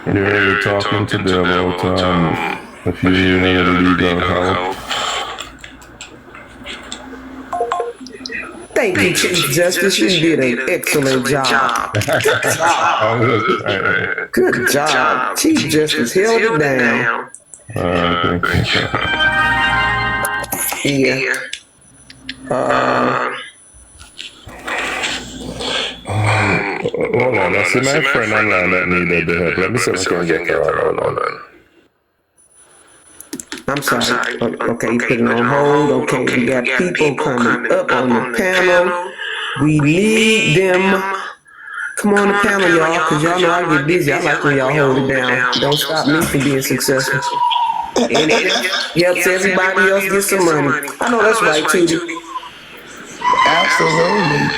You're talking to them about if you need any legal help. Thank you, Chief Justice. You did an excellent job. Good job. Good job. Chief Justice held it down. Thank you. Yeah. Hold on, I see my friend online that needed the help. Let me see if I can get her on. Hold on. I'm sorry. Okay, you put it on hold. Okay, we got people coming up on the panel. We need them. Come on the panel, y'all, because y'all know I get busy. I like when y'all hold it down. Don't stop me from being successful. And it helps everybody else get some money. I know that's right, Tootie. Absolutely.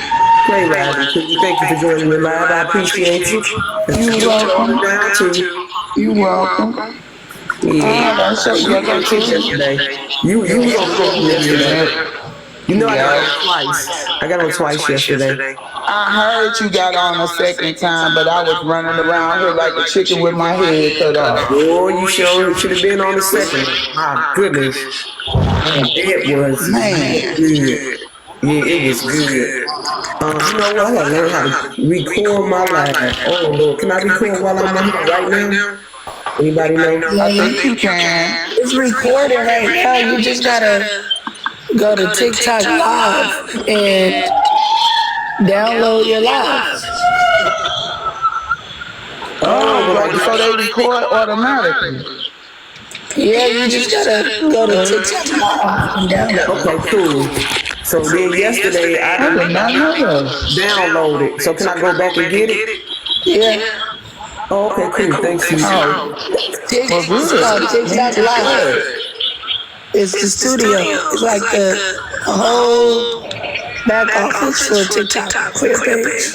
Great rising, Tootie. Thank you for joining me live. I appreciate you. You're welcome. Down too. You're welcome. Yeah. That's your brother too. Yesterday. You was on the phone yesterday. You know I got on twice. I got on twice yesterday. I heard you got on a second time, but I was running around here like a chicken with my head cut off. Boy, you sure should have been on the second. My goodness. It was good. Yeah, it was good. You know what? I gotta learn how to record my live. Oh Lord, can I record while I'm on here right now? Anybody know? I think you can. It's recording right now. You just gotta go to TikTok Live and download your live. So they record automatically. Yeah, you just gotta go to TikTok Live and download. Okay, cool. So then yesterday I downloaded. So can I go back and get it? Yeah. Oh, okay, cool. Thanks, you. It's called TikTok Live. It's the studio. It's like the whole back office for TikTok for your page.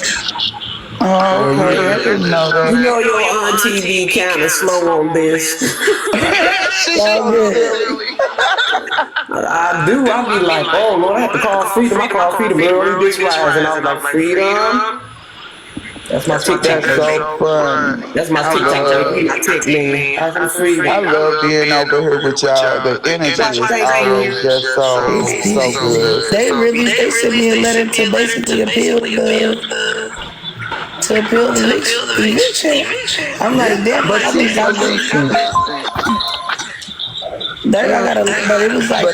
Oh, okay. I didn't know that. You know your auntie be kind of slow on this. I do. I be like, oh Lord, I have to call Freedom. I call Freedom early this rise, and I was like, Freedom. That's my TikTok. That's so fun. That's my TikTok. My tech man. I'm Freedom. I love being over here with y'all. The energy is always just so good. They sent me a letter to basically appeal the eviction. I'm like, damn, but I think I got a, but it was like, I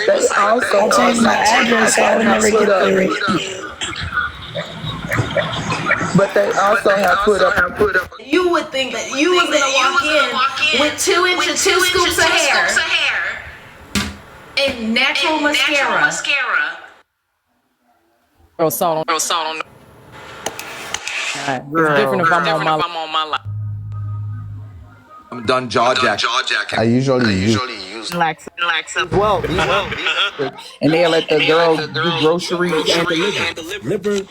changed my address, so I would never get the. But they also have put up. You would think that you was gonna walk in with 2 inches, 2 scoops of hair, and natural mascara. Girl, salt on. It's different if I'm on my life. I'm done jaw jacking. I usually use Relax well. and they'll let the girls do groceries and deliver.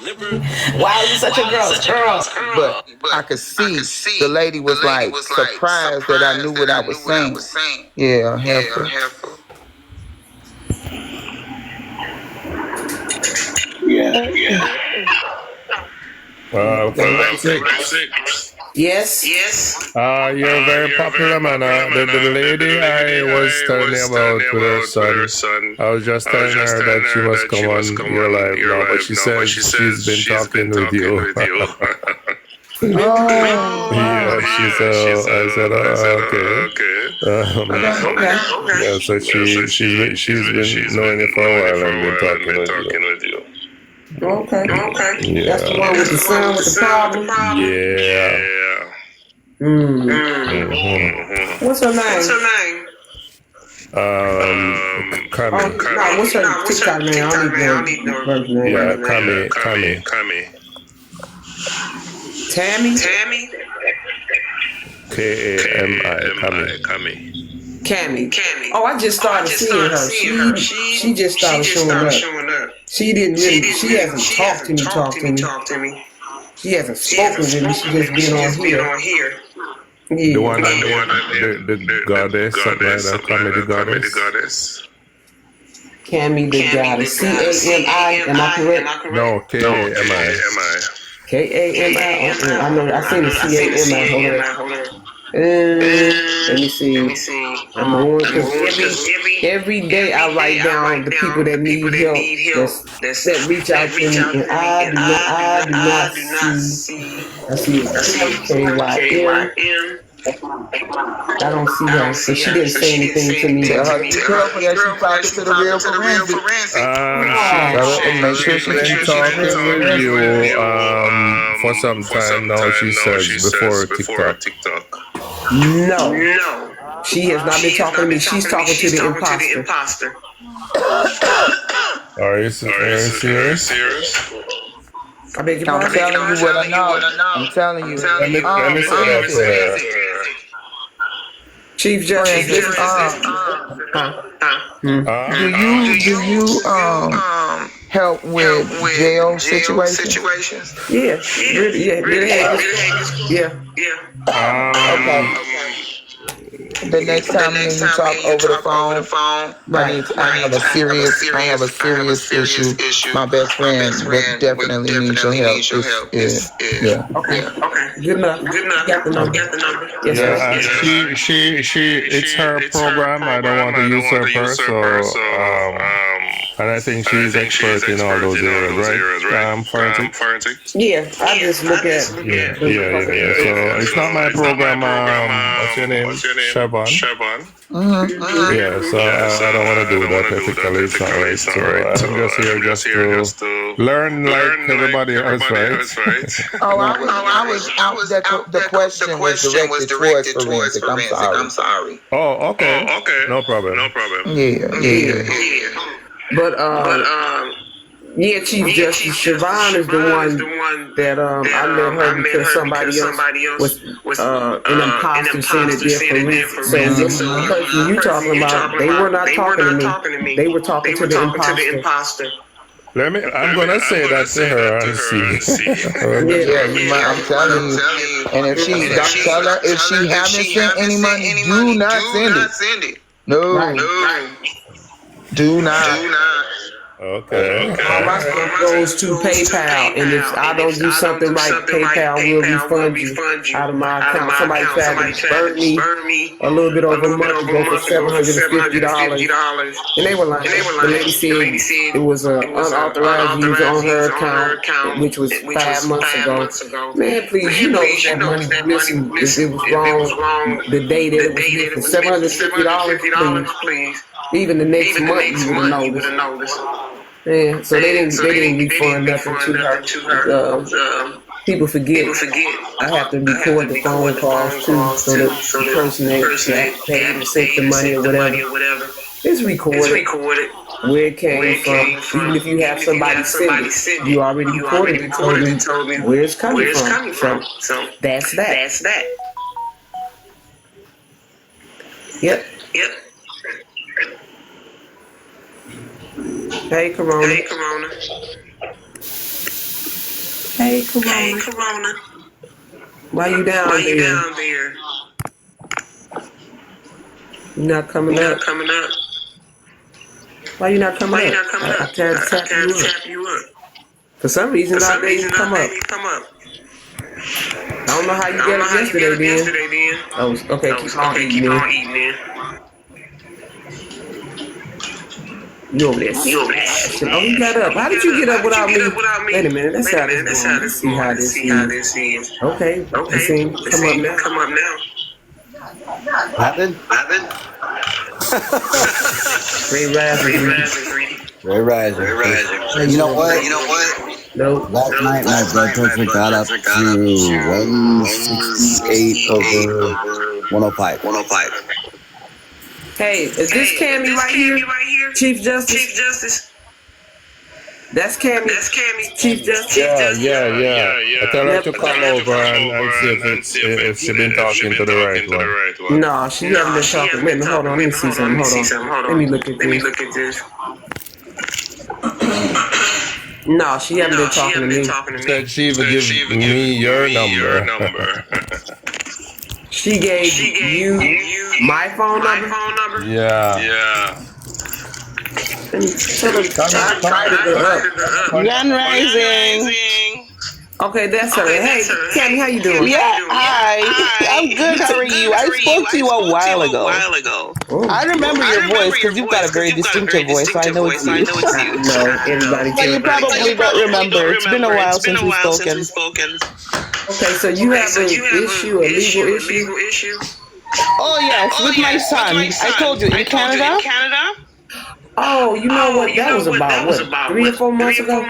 Why are you such a girl? But I could see the lady was like surprised that I knew what I was saying. Yeah, helpful. Yeah. Yes. You're very popular, man. The lady I was telling you about with her son, I was just telling her that she must come on your live now, but she says she's been talking with you. Yeah, she said, I said, okay. Yeah, so she's been knowing you for a while and been talking with you. Okay. Yeah. That's the one with the son with the problem. Yeah. What's her name? Kami. What's her TikTok name? I don't need no first name. Yeah, Kami. Tammy? Kami. Oh, I just started seeing her. She just started showing up. She hasn't talked to me. She hasn't spoken with me. She just been on here. Yeah. The one the goddess, something like that, Kami the goddess. Cammy the goddess. C-A-M-I, am I correct? No, K-A-M-I. K-A-M-I. I know, I seen the C-A-M-I. Hold on. Let me see. I'm on because every day I write down the people that need help that reach out to me, and I do not see. I see KYM. I don't see her, so she didn't say anything to me. Tell her to be careful that she's talking to the real forensic. Tell her and make sure She's she's been speaking to the real talking with forensic. you for some time now, she says, before TikTok. No, she has not been talking to me. She's talking to the imposter. Are you serious? I beg your I'm pardon? telling you what I know. I'm telling you. Let me say that to her. Chief Justice, Forensic. Do you help with jail situations? Yeah, really yeah. Okay. The next time me and you talk over the phone, I have a serious issue. My best friend would definitely need your help. Yeah. Okay. Good enough. Got the number. Yes, Yeah, sir. it's her program. I don't want to usurp her, so and I think she's expert in all those areas, right? Forensic. Yeah, I just look at. Yeah. So it's not my program. What's your name? Shaban. Yeah. So I don't want to do that ethically. It's not right. So I'm just here just to learn like everybody else, right? Oh, I was out. The question was directed towards forensic. I'm sorry. Oh, okay. No problem. Yeah. But yeah, Chief Justice Siobhan is the one that I met her because somebody else was an imposter saying that they're forensic. So this person you talking about, they were not talking to me. They were talking to the imposter. I'm gonna say that to her and see. Yeah, I'm telling you. And if she haven't sent any money, do not send it. No. Do not. Okay. All my stuff goes to PayPal, and if I don't do something right, PayPal will refund you out of my account. Somebody tried to burn me a little bit over a month ago for $750, and they were lying. The lady said it was an unauthorized use on her account, which was 5 months ago. Man, please, you know that money was missing if it was wrong the day that it was missing. $750, please. Even the next month you would have noticed. Yeah, so they didn't refund nothing to her. People forget. I have to record the phone calls too, so that the person that paid and sent the money or whatever, it's recorded where it came from. Even if you have somebody send it, you already recorded it, told them where it's coming from. So that's that. Yep. Hey, Corona. Why you down there? You not coming up? Why you not coming up? I tried to tap you up. For some reason, not letting you come up. I don't know how you got up yesterday, then. Oh, okay, keep on eating, then. You over there smashing. Oh, you got up. How did you get up without me? Wait a minute. Let's see how this is. Okay. Come up now. Happened? Ray Rising. You know what? Nope. Last night my blood pressure got up to 168 over 105. Hey, is this Cammy right here? Chief Justice? That's Cammy. Chief Justice? Yeah. I tell her to come over and see if she's been talking to the right one. No, she hasn't been talking. Wait, hold on. Let me see something. Hold on. Let me look at this. No, she hasn't been talking to me. Said she would give me your number. She gave you my phone number? Yeah. Gun Rising. Okay, that's her. Hey, Cammy, how you doing? Yeah, hi. I'm I'm good. How are you? I spoke to you a while ago. Oh. I remember your voice because you've got a very distinctive voice, so I know it's you. I know everybody But you tells me. probably don't remember. It's been a while since we've spoken. Okay, so you have an issue, a legal issue? Oh yes, with my son. I told you in Canada. Oh, you know what? That was about what, 3 or 4 months ago? A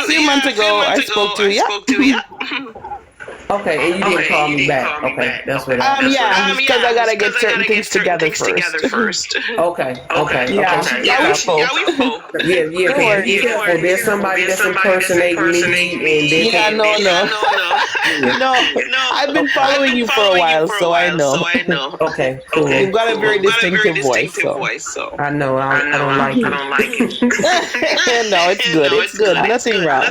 few months ago, I spoke to you. Yeah. Okay, and you didn't call me back. Okay, that's what Because I gotta get certain things together first. Okay. Yeah, we spoke. Yeah, because be careful. There's somebody that's impersonating me, and they're Yeah, taking no. I've been following you for a while, so I know. Okay, cool. You've got a very distinctive voice, so. I know. I don't like it. No, it's good. It's good. Nothing wrong.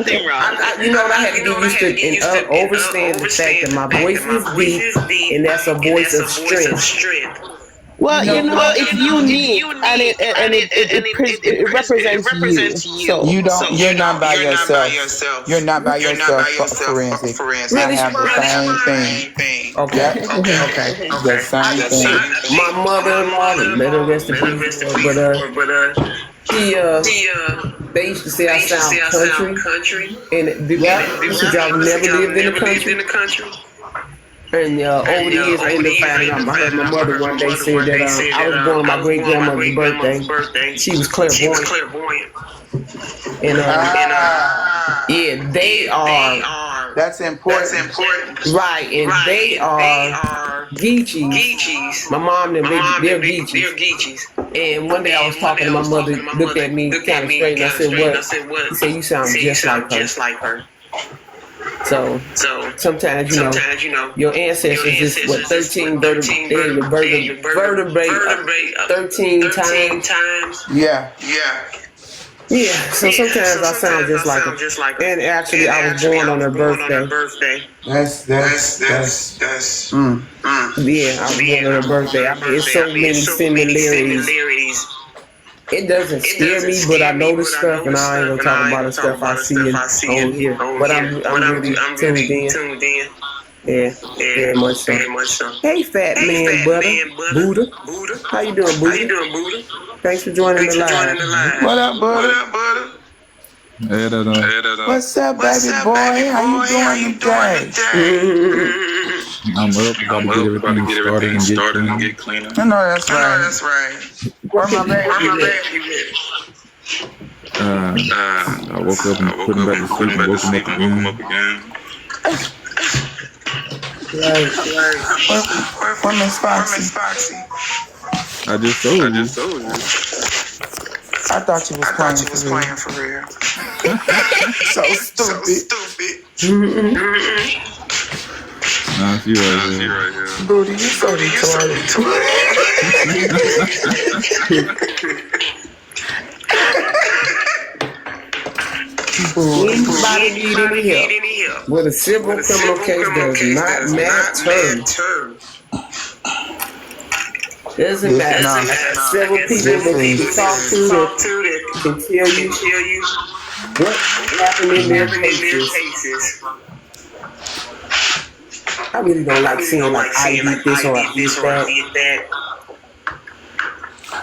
You know what? I had to get used to and overstand the fact that my voice is deep, and that's a voice of strength. Well, it's unique, and it represents you. So You're not by yourself. You're not by yourself, forensic. I have the same thing. Okay. The same thing. My mother-in-law, let her rest in peace, but they used to say I sound country, and because I've never lived in the country. And over the years, I ended up finding out. I heard my mother one day say that I was born on my great grandmother's birthday. She was clairvoyant. And they are. That's important. Right, and they are Geechees. My mom, they're Geechees. And one day I was talking to my mother, looked at me kind of straight, and I said, "What?" He said, "You sound just like her." So sometimes you know your ancestors is 13 vertebrae 13 times. Yeah. So sometimes I sound just like her. And actually, I was born on her birthday. That's. Yeah, I was born on her birthday. I mean, it's so many similarities. It doesn't scare me, but I know the stuff, and I ain't gonna talk about the stuff I see on here. But I'm really tuned in. Yeah, very much so. Hey, fat man, Buddha. How you doing, Buddha? Thanks for joining the live. What up, Buddha? What's up, baby boy? How you doing today? I'm up, about to get everything started and get cleaner. I know that's right. Where my baby I woke up and put him back to sleep and woke him up again. Where Miss Foxy? I just told you. I thought you was playing for real. So stupid. Nah, she right here. Booty, you so retarded. Anybody need any help with a civil criminal case does not matter. Doesn't matter. Several people that you can talk to that can tell you what happened in their cases. I really don't like seeing like I did this or I did that.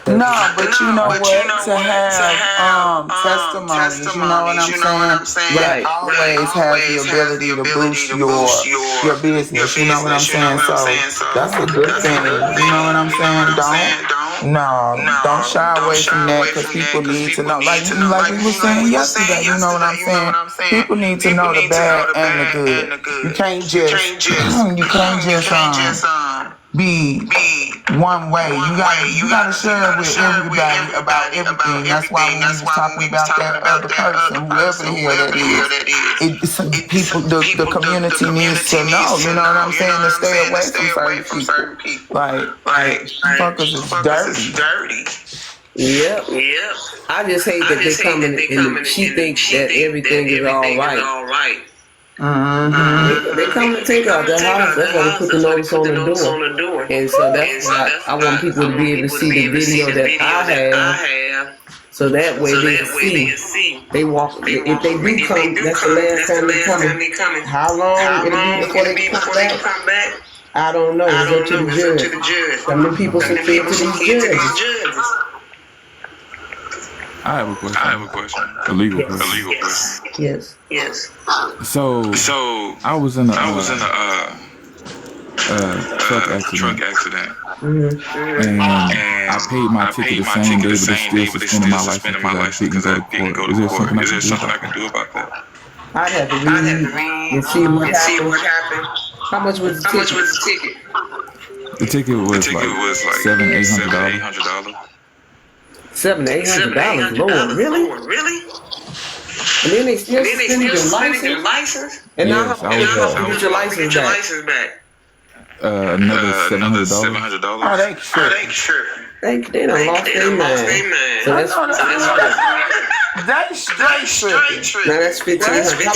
No, but you know what? To have testimonies, you know what I'm saying? That always has the ability to boost your business, you know what I'm saying? So that's a good thing, you know what I'm saying? Don't shy away from that because people need to know. Like we were saying yesterday, you know what I'm saying? People need to know the bad and the good. You can't just be one way. You gotta share with everybody about everything. That's why when we was talking about that other person, whoever the hell that is, the community needs to know. You know what I'm saying? To stay away from certain people. Like fuckers is dirty. Yep. I just hate that they come in and she thinks that everything is all right. They come to take out their house. That's why they put the notice on the door. And so that's why I want people to be able to see the video that I have. So that way they can see. They walk. If they do come, that's the last time they coming. How long it'll be before they come back? I don't know. It's up to the judge. Some of the people submit to these judges. I have a question. A legal question. Yes. So I was in a truck accident. And I paid my ticket the same day, but it's still suspending my license because I didn't go to court. Is there something I can do about that? I'd have to read and see what happened. How much was the ticket? The ticket was like $700-800. $700-800, Lord, really? And then they still suspended your license? And yes, now how to get your license back? Another $700. Oh, they sure. They done lost their mind. So That's straight tripping. now that's $1,500. How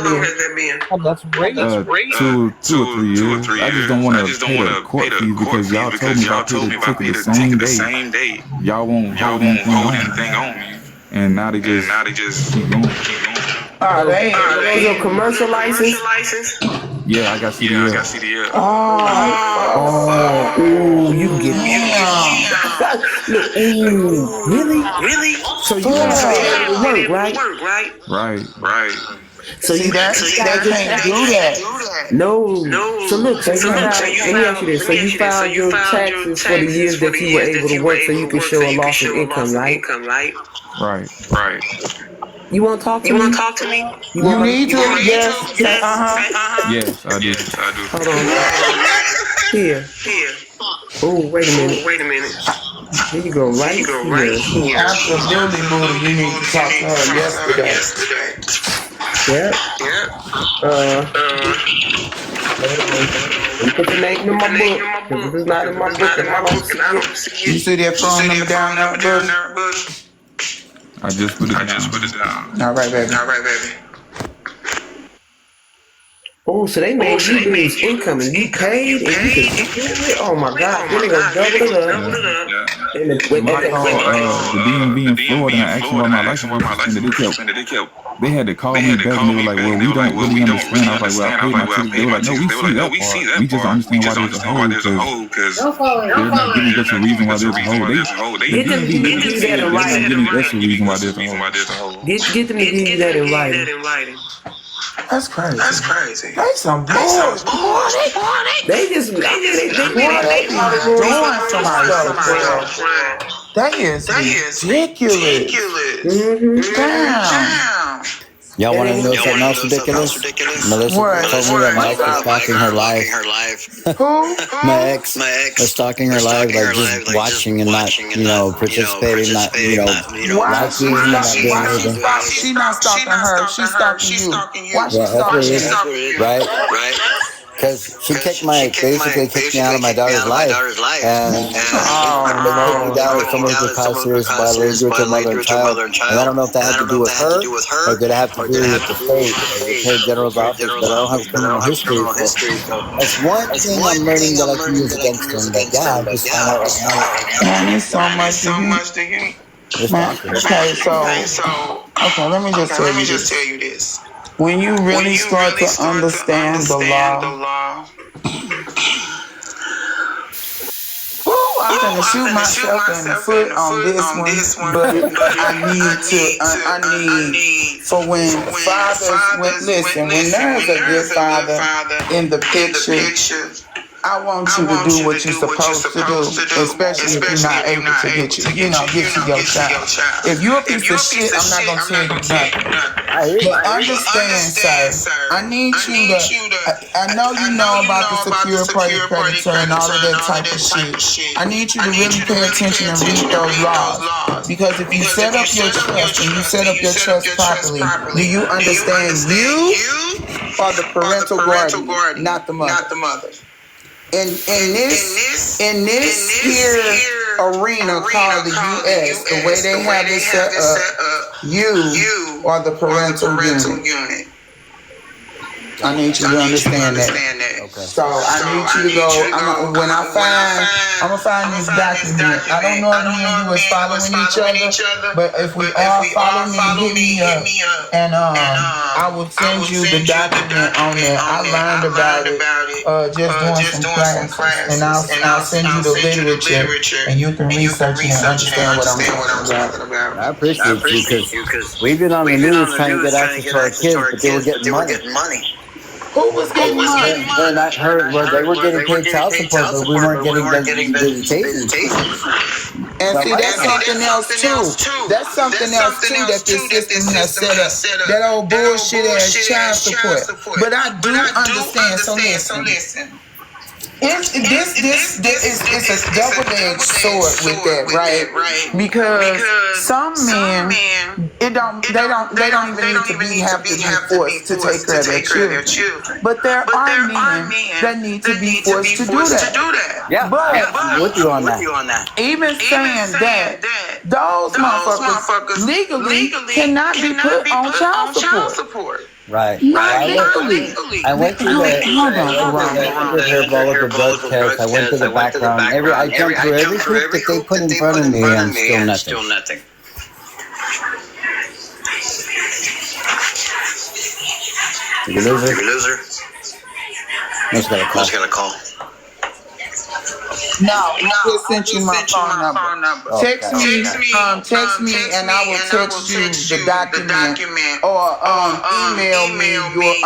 long has that been? Oh, that's great. 2 or 3 years. I just don't want to pay the court fees because y'all told me if I paid the ticket the same day, y'all won't hold anything on me. And now they just keep going. Oh, they Is your commercial license? Yeah, I got CDL. Ooh, you can get Look, really? So you gotta work, right? Right. So you that they can't do that. No. So look, let me ask you this. So you filed your taxes for the years that you were able to work so you can show a loss of income, right? Right. You want to talk to me? You need to, yes. Yes, I do. Hold on. Here. Oh, wait a minute. Here you go, right here. Absolutely, Moody. You need to talk to her yesterday. Yep. Put the name in my book. Because if it's not in my book, then I don't see it. You see that phone number down there, buddy? I just put it down. All right, baby. Oh, so they made you lose income and you paid and you could do it? Oh my God, then they gonna double it up. When I called the DMV in Florida and I asked them why my license was suspended, they had to call me back and they were like, well, we don't really understand. I was like, well, I paid my ticket. They were like, no, we see that part. We just don't understand why there's a hold because they're not giving us a reason why there's a hold. Get them to give you that in writing. They're not giving us a reason why there's a hold. Get them to give you that in writing. That's crazy. They some boys. They just, They doing some stuff. That is ridiculous. Damn. Y'all want to know something else ridiculous? Melissa told me that my ex was stalking her life. Who? My ex was stalking her live, like just watching and not, participating, not, liking, not doing anything. She's not stalking her. She's stalking you. Why she stalking you? Right? Because she basically kicked me out of my daughter's life, and my daughter someone to cause serious violence to a mother and child, and I don't know if that had to do with her, or did it have to do with the state, or the Attorney General's office, but I don't have criminal history, so that's one thing I'm learning that I can use against them, but yeah, I just found out right now. Man, it's so much to you. Okay, let me just tell you this. When you really start to understand the law, I'm gonna shoot myself in the foot on this one, but I need for when there's a good father in the picture, I want you to do what you're supposed to do, especially if you're not able to get to your child. If you're a piece of shit, I'm not gonna tell you nothing. But understand, sir, I need you to, I know you know about the secure predator and all of that type of shit. I need you to really pay attention and read those laws. Because if you set up your trust and you set up your trust properly, do you understand you are the parental guardian, not the mother? In this here arena called the U.S., the way they have it set up, you are the parental unit. I need you to understand that. Okay. So I need you to go. I'm gonna find this document. I don't know if me and you is following each other, but if we are, follow me, hit me up, and I will send you the document on there. I learned about it just doing some classes, and I'll send you the literature, and you can research it and understand what I'm talking about. I appreciate you because we've been on the news trying to get access to our kids, but they were getting money. Who was getting money? They were getting paid child support, but we weren't getting visitations. And see, that's something else too. That's something else too that this system has set up. That old bullshit ass child support. But I do understand. So listen. It's a double-edged sword with that, right? Because some men, they don't even need to have to be forced to take care of their children. But there are men that need to be forced to do that. Yeah, but I'm with you on that. Even saying that, those motherfuckers legally cannot be put on child support. Right. I went through the blood test. I went through the background. I jumped through every hoop that they put in front of me, and still nothing. Did you lose her? Just got a call. No, I just sent you my phone number. Text me, and I will text you the document, or email me your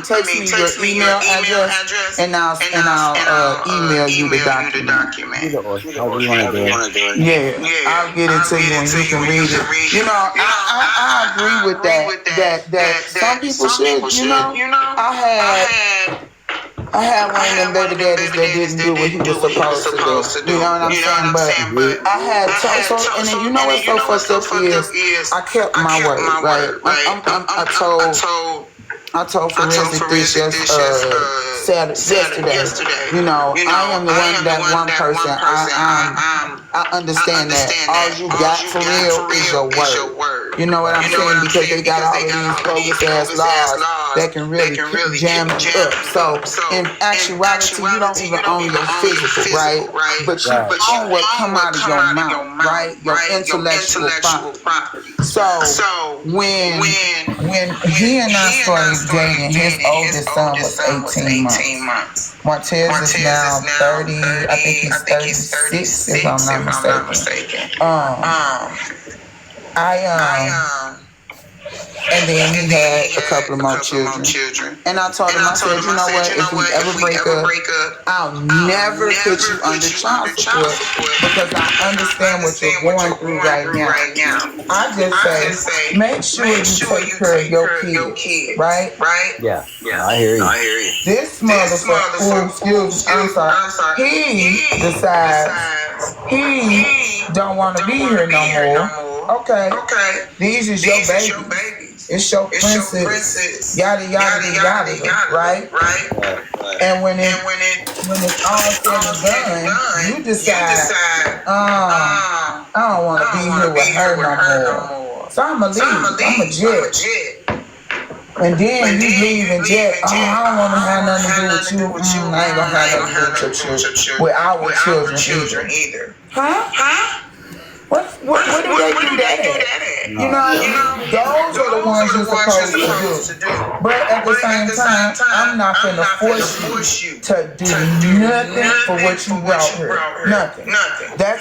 text me your email address, and I'll email you the document. However you want to do it. Yeah, I'll get it to you and you can read it. You know, I agree with that some people should. I had one of them baby daddies that didn't do what he was supposed to do. You know what I'm saying? But I had and then you know what's so fucked up is I kept my word, right? I told Forensic this yesterday. You know, I am that one person. I understand that all you got for real is your word. You know what I'm saying? Because they got all of these bogus ass laws that can really jam you up. So in actuality, you don't even own your physical, right? But you own what come out of your mouth, right? Your intellectual property. So when he and I started dating, his oldest son was 18 months. Martez is now 30, I think he's 36 if I'm not mistaken. And then he had a couple of more children. And I told him, I said, you know what, if we ever break up, I'll never put you under child support because I understand what you're going through right now. I just say, make sure you take care of your kids, right? Yeah, I hear you. This motherfucker, I'm sorry, he decides he don't want to be here no more. Okay, these is your babies. It's your princess, yada, right? And when it's all said and done, you decide, I don't want to be here with her no more. So I'ma leave. I'm a jet. And then you leave and jet. I don't want to have nothing to do with you. I ain't gonna have nothing to do with your children, with our children either. Huh? What do they do that at? You know, those are the ones you're supposed to do. But at the same time, I'm not gonna force you to do nothing for what you brought here. Nothing. That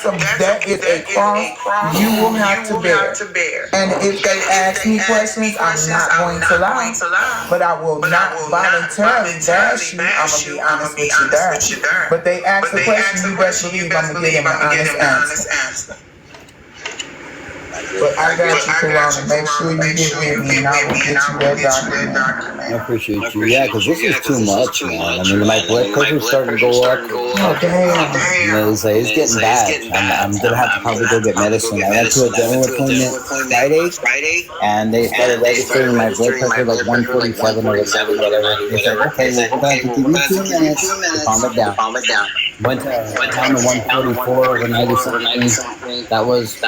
is a cross you will have to bear. And if they ask me questions, I'm not going to lie. But I will not voluntarily bash you. I'm gonna be honest with you there. But they ask the question, you best believe I'm gonna give them an honest answer. But I got you, Corona. Make sure you get with me, and I will get you that document. I appreciate you. Yeah, because this is too much, man. I mean, my blood pressure's starting to go up. Oh, damn. You know, it's getting bad. I'm going to have to probably go get medicine. I went to a dental appointment Friday, and they started registering my blood pressure like 147 or whatever. They said, okay, well, we're going to have to give you 2 minutes to calm it down. went down to 144 over 90 something. That was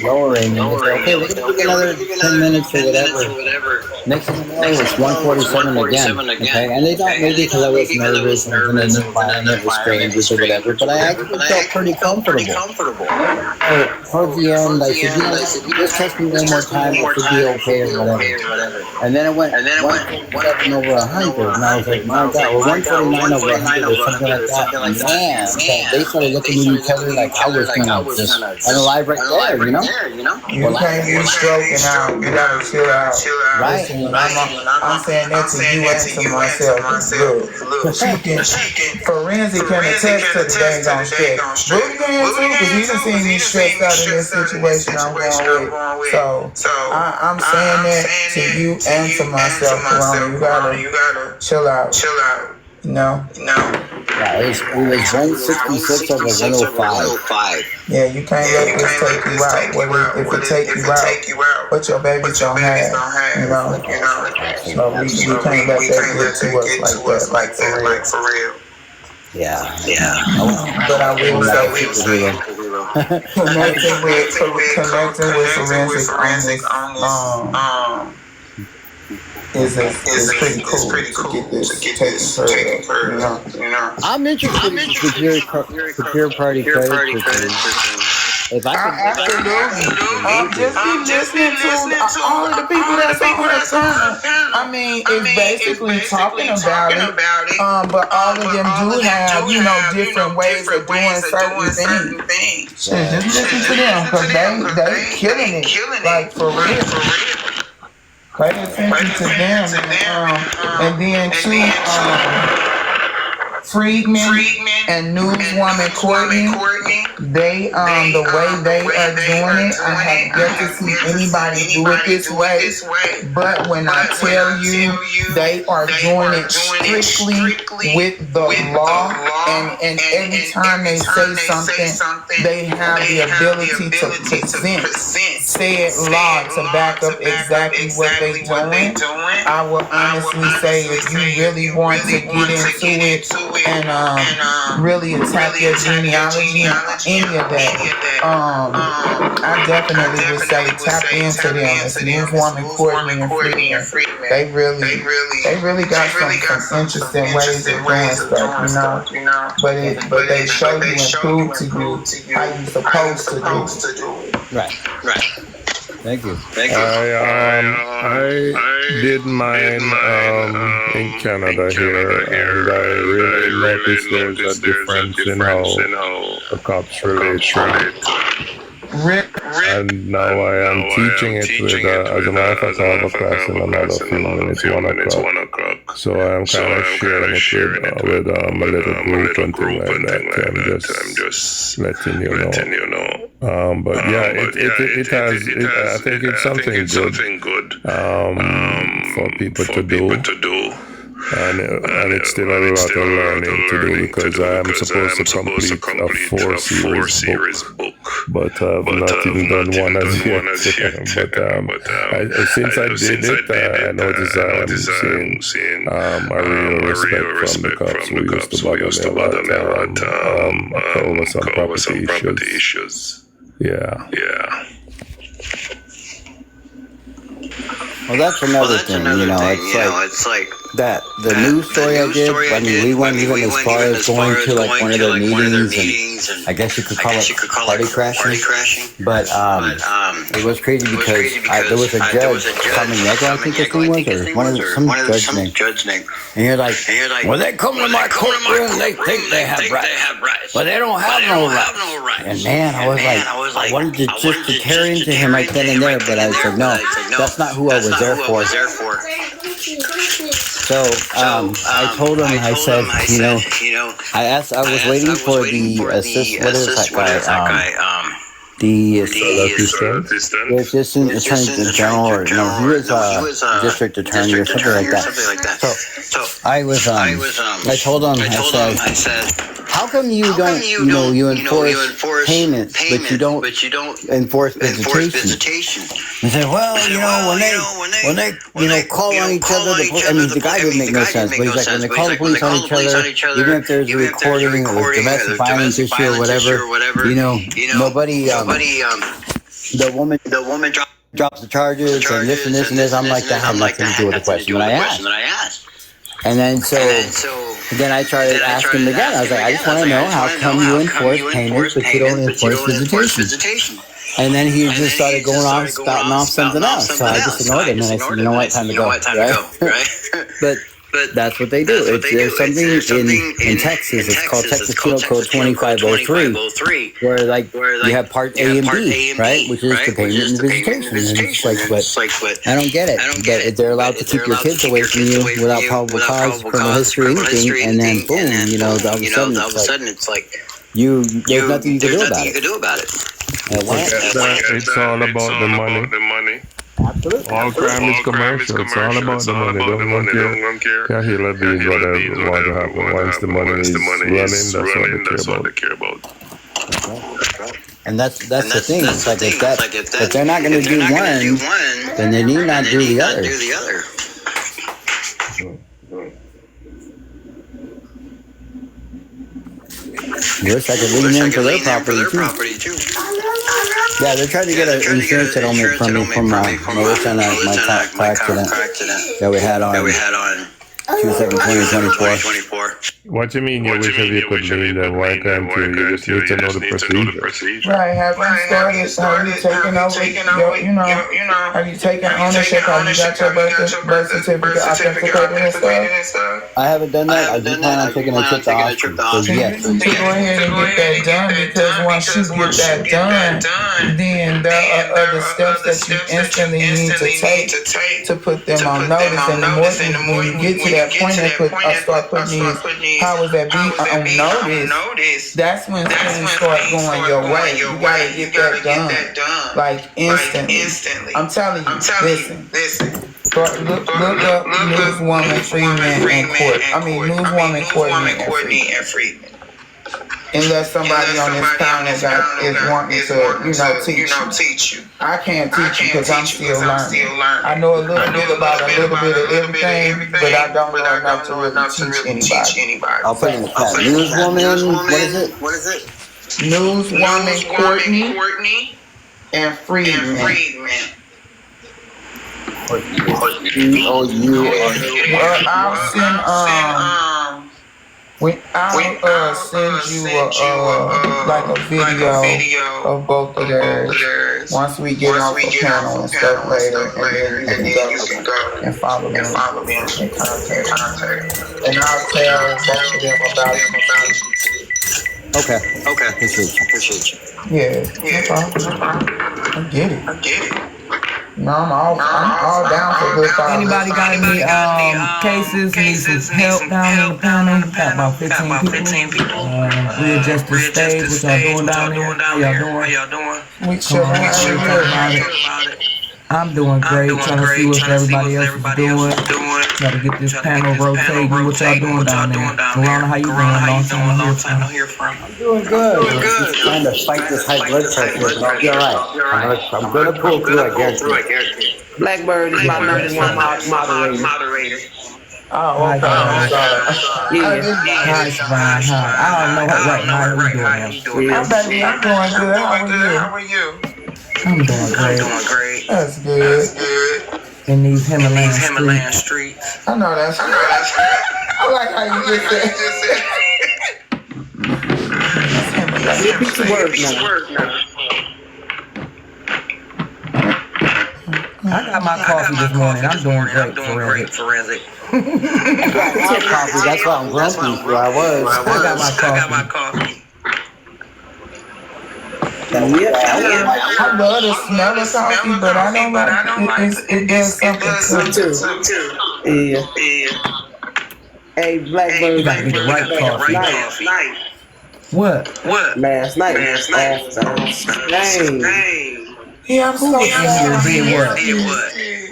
lowering, and they said, okay, we're gonna give you another 10 minutes or whatever. Next thing you know, it's 147 again. Okay, and they thought maybe because I was nervous and was in an environment with strangers or whatever, but I actually felt pretty comfortable. So towards the end, I said, just test me one more time, it should be okay or whatever. And then it went 147 over 100, and I was like, my God, or 149 over 100 or something like that. Man, they started looking at each other like I was gonna just unalive right there, you know? You can't be stroking out. You gotta chill out. Right. Listen, I'm saying that to you and to myself. Look, Forensic can attest to the dang on stress. Booty can too, because he done seen me stressed out in this situation I'm going with. So I'm saying that to you and to myself, Corona. You gotta chill out. You know? Yeah, it was 166 over 105. Yeah, you can't let this take you out. If it take you out, what your baby's gonna have, you know? So we can't let that get to us like that, for real. Yeah. But I will say, connecting with Forensic on this, is pretty cool to get this taken care of, you know? I'm interested in secure party credit system. If I could, just be listening to all of the people that's on her channel. I mean, it's basically talking about it, but all of them do have, different ways of doing certain things. Shit, just listen to them, because they killing it, like, for real. Pay attention to them, and then too, Friedman and newswoman Courtney, they the way they are doing it, I have yet to see anybody do it this way. But when I tell you, they are doing it strictly with the law, and every time they say something, they have the ability to present said law to back up exactly what they're doing. I will honestly say, if you really want to get into it and really attack your genealogy and any of that, I definitely would say tap into them. It's newswoman Courtney and Friedman. They really got some interesting ways of doing stuff, you know. But they show you and prove to you how you're supposed to do it. Right. Thank you. I did mine in Canada here, and I really noticed there's a difference in how the cops relate to it. And now I am teaching it with, as a matter of fact, I have a class in another few minutes, 1 o'clock. So I am kind of sharing it with a little group and things like that. I'm just letting you know. But yeah, it has. I think it's something good for people to do. And it's still a lot of learning to do, because I am supposed to complete a 4-series book, but I've not even done one as yet. But since I did it, I noticed I am seeing a real respect from the cops who used to bother me a lot over some property issues. Yeah. Well, that's another thing, it's like that the news story I did. I mean, we went even as far as going to like one of their meetings, and I guess you could call it party crashing. But it was crazy because there was a judge, Carmenega, I think his name was, or some judge name. And you're like, well, they come to my courtroom, they think they have rights, but they don't have no rights. And man, I was like, I wanted to just to tear into him right then and there, but I said, no, that's not who I was there for. So I told him, I said, I was waiting for the assistant attorney general, or no, he was district attorney or something like that. So I told him, I said, how come you don't, you enforce payments, but you don't enforce visitation? And say, well, when they call on each other, the guy didn't make no sense, but he's like, when they call the police on each other, even if there's a recording or domestic violence issue or whatever, nobody, the woman drops the charges and this and this and this. I'm like, that had nothing to do with the question that I asked. And then then I started asking him again. I was like, I just want to know how come you enforce payments but you don't enforce visitation? And then he just started going off, spouting off something else. So I just ignored him and I said, you know what, time to go, right? But that's what they do. There's something in Texas. It's called Texas Penal Code 2503, where you have Part A and B, right, which is the payment and visitation. And it's like, but I don't get it. That they're allowed to keep your kids away from you without probable cause, criminal history, anything, and then boom, all of a sudden it's like there's nothing you can do about it. It's all about the money. Absolutely. All crime is commercial. It's all about the money. They don't care. Yeah, he'll be whatever want to happen. Once the money is running, that's all they care about. And that's the thing. It's like if they're not going to do one, then they need not do the other. Wish I could lean in for their property too. Yeah, they're trying to get an insurance settlement from me from my car accident that we had on 2/7/2024. What you mean you wish if you could leave them? Why can't you? You just need to know the procedure. Right, have you started, have you taken over, have you taken ownership, have you got your birth certificate authenticated and stuff? I haven't done that. I do plan on taking a trip to Austin. So yes. You need to go ahead and get that done, because once you get that done, then there are other steps that you instantly need to take to put them on notice. And the more when you get to that point and start putting these powers that be on notice, that's when things start going your way. You gotta get that done, like instantly. I'm telling you, listen. Look up Newswoman Freeman and Court. Newswoman Courtney and Freeman. Unless somebody on this panel is wanting to, teach you. I can't teach you because I'm still learning. I know a little bit about a little bit of everything, but I don't know enough to really teach anybody. I'll put it in the chat. Newswoman, what is it? Newswoman Courtney and Freeman. Well, I'll send you a video of both of theirs once we get off the panel and stuff later, and then you can go and follow them and contact. And I'll tell both of them about it. Okay. Appreciate you. Yeah, no problem. I get it. No, I'm all down for good thoughts. Anybody got any cases, need some help down in the panel? Got about 15 people. Readjust the stage, what y'all doing down there? How y'all doing? We chill about it. I'm doing great, trying to see what everybody else is doing. Try to get this panel rotating. What y'all doing down there? Alana, how you doing? Long time no hear from. I'm doing good. Just trying to fight this high blood pressure, but I'll be alright. I'm gonna pull through, I guarantee. Blackbird is my number one moderator. Oh, okay. Hi, Brian. Hi. I don't know how you doing. I'm doing good. How are you? I'm doing great. That's good. In these Himalayan streets. I know that's. I like how you just said. Repeat the word now. I got my coffee this morning. I'm doing great, forensic. I got coffee. That's why I'm grumpy. Where I was. I got my coffee. Yeah, I love the smell of coffee, but I don't like it does something too. Yeah. Hey, Blackbird, you gotta be the right coffee. What? Last night. Yeah, I'm so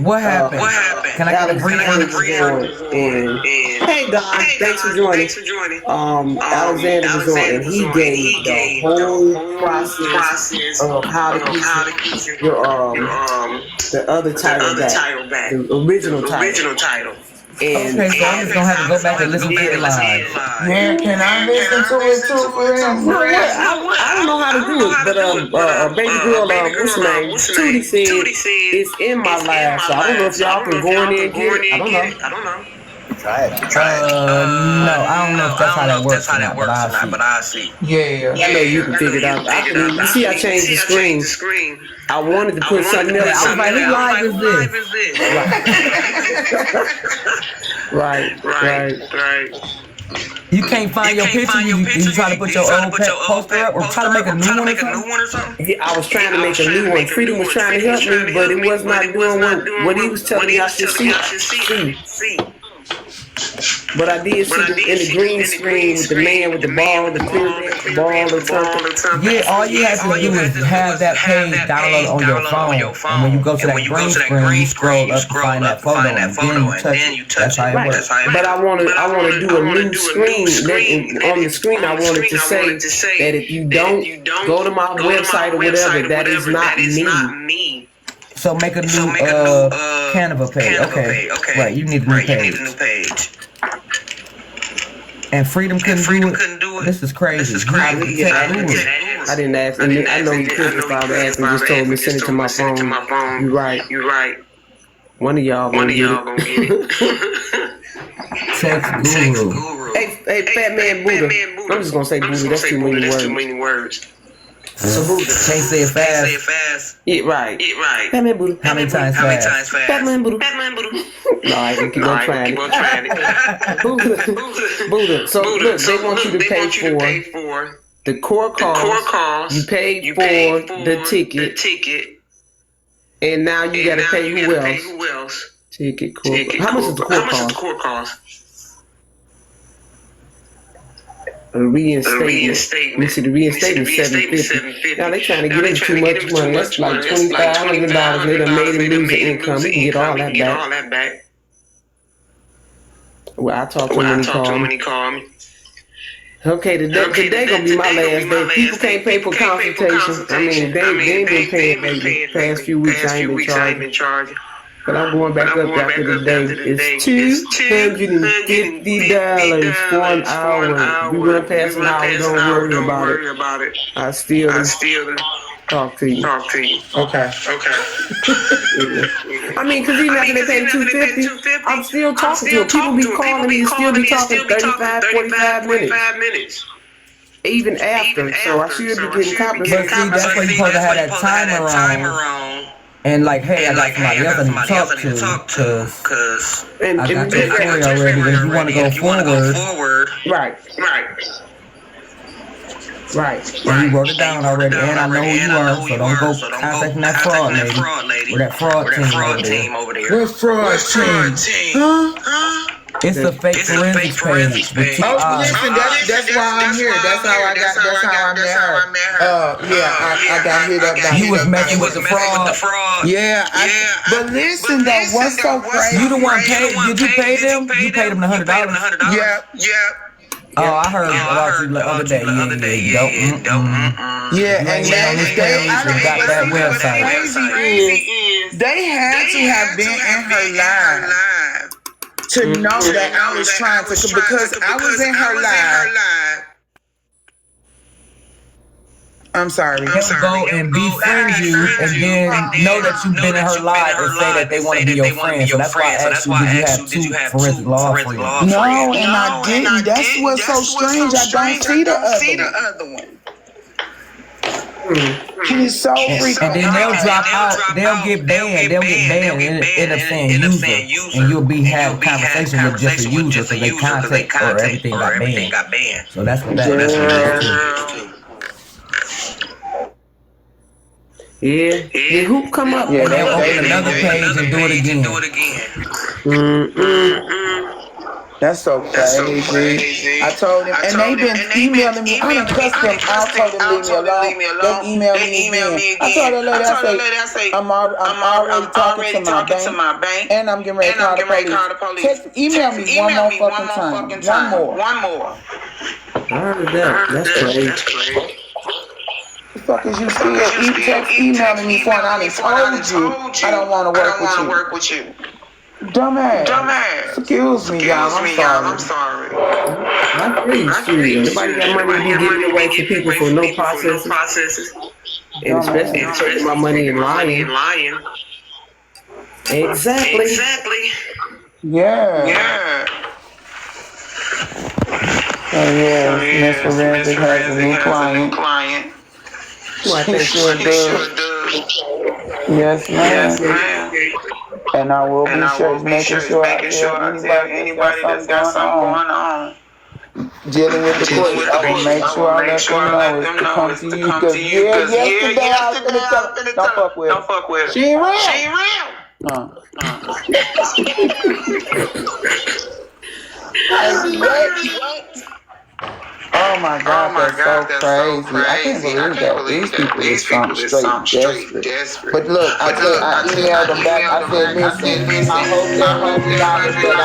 What happened? Can I get a brief? Hey, Hey Don, thanks for joining. Alexander was on, and he gave the whole process of how to get your the other title back, the original title. And Okay, so I'm just gonna have to go back and listen to it live. Yeah, can I listen to it too for real? you know what? I don't know how to do it, but baby girl, what's her name? Tootie said it's in my live, so I don't know if y'all can go in there and get it. I don't know. Try it. No, I don't know if that's how that works or not, but I'll see. Yeah. I know you can figure it out. You see, I changed the screen. I wanted to put something else. I was like, who live is this? Right. You can't find your picture. You try to put your old poster up, or try to make a new one or something? Yeah, I was trying to make a new one. Freedom was trying to help me, but it was not doing what he was telling me I should see. But I did see in the green screen with the man with the ball, the clear ball or something. Yeah, all you have to do is have that page downloaded on your phone. And when you go to that green screen, you scroll up to find that photo, and then you touch it. That's how it works. But I want to do a new screen. On the screen, I wanted to say that if you don't go to my website or whatever, that is not me. So make a new Canva page. Okay. Right, you need a new page. And Freedom couldn't do it. This is crazy. I didn't ask. I know you couldn't if I would ask and just told me to send it to my phone. You're right. One of y'all gonna get it. Text Guru. Hey, Fat Man Buddha. I'm just gonna say Buddha. That's too many words. So Buddha. Can't say it fast. Yeah, right. Fat Man Buddha. How many times fast? Fat Man Buddha. No, I can keep on trying it. Buddha. So look, they want you to pay for the core cost. You paid for the ticket. And now you gotta pay who else? Ticket, core. How much is the core cost? A reinstatement. You see, the reinstatement is $750. Now they trying to get him too much money. That's like $2,500. They done made him lose the income. He can get all that back. Well, I talked to him when he called me. Okay, today gonna be my last day. People can't pay for consultation. I mean, they ain't been paying the past few weeks. I ain't been charging. But I'm going back up after the day. It's $250 for an hour. We run past an hour, don't worry about it. I still talk to you. Okay. I mean, because even after they pay $250, I'm still talking to them. People be calling me and still be talking 35, 45 minutes. Even after, so I should be getting compensated. But see, that's why you're supposed to have that timer on. And like, hey, I got somebody else I need to talk to, cause I got your story already. But if you want to go forward, right. And you wrote it down already, and I know who you are, so don't go contacting that fraud lady or that fraud team over there. What fraud team? Huh? It's a fake forensics page. Listen, that's why I'm here. That's how I met her. I got hit up. You was messing with the fraud. Yeah, but listen though, what's so crazy? You the one paid? Did you pay them? You paid them the $100? Yeah. Oh, I heard about you the other day. Yeah, and they got that website. They had to have been in her live to know that I was trying to, because I was in her live. I'm sorry. They'll go and befriend you and then know that you've been in her live and say that they want to be your friend. So that's why I asked you, did you have two forensic law friends? No, and I didn't. That's what's so strange. I don't see the other one. He's so freaking. And then they'll drop out. They'll get banned. They'll get banned and end up saying user. And you'll be having a conversation with just a user. So they contact or everything got banned. So that's what that is. Yeah, who come up? And they'll open another page and do it again. That's so crazy. I told him, and they been emailing me. I done cussed them out, told them leave me alone. They emailed me again. I told that lady, I say, I'm already talking to my bank, and I'm getting ready to call the police. Email me one more fucking time. One more. I heard that. That's crazy. The fuck is you still emailing me for? And I done told you I don't want to work with you. Dumbass. Excuse me, y'all. I'm sorry. I agree. Shoot, nobody got money to be giving away to people for no processes. And especially if taking my money and lying. Exactly. Yeah. Miss Forensic has a new client. She sure does. Yes, ma'am. And I will be making sure I tell anybody that's got something going on. Dealing with the court, I will make sure I let them know it's to come to you. Because yesterday I was gonna tell her, don't fuck with her. She ain't real. Oh my God, that's so crazy. I can't believe that. These people is something straight desperate. But look, I emailed them back. I said, listen, I hope that $100 that I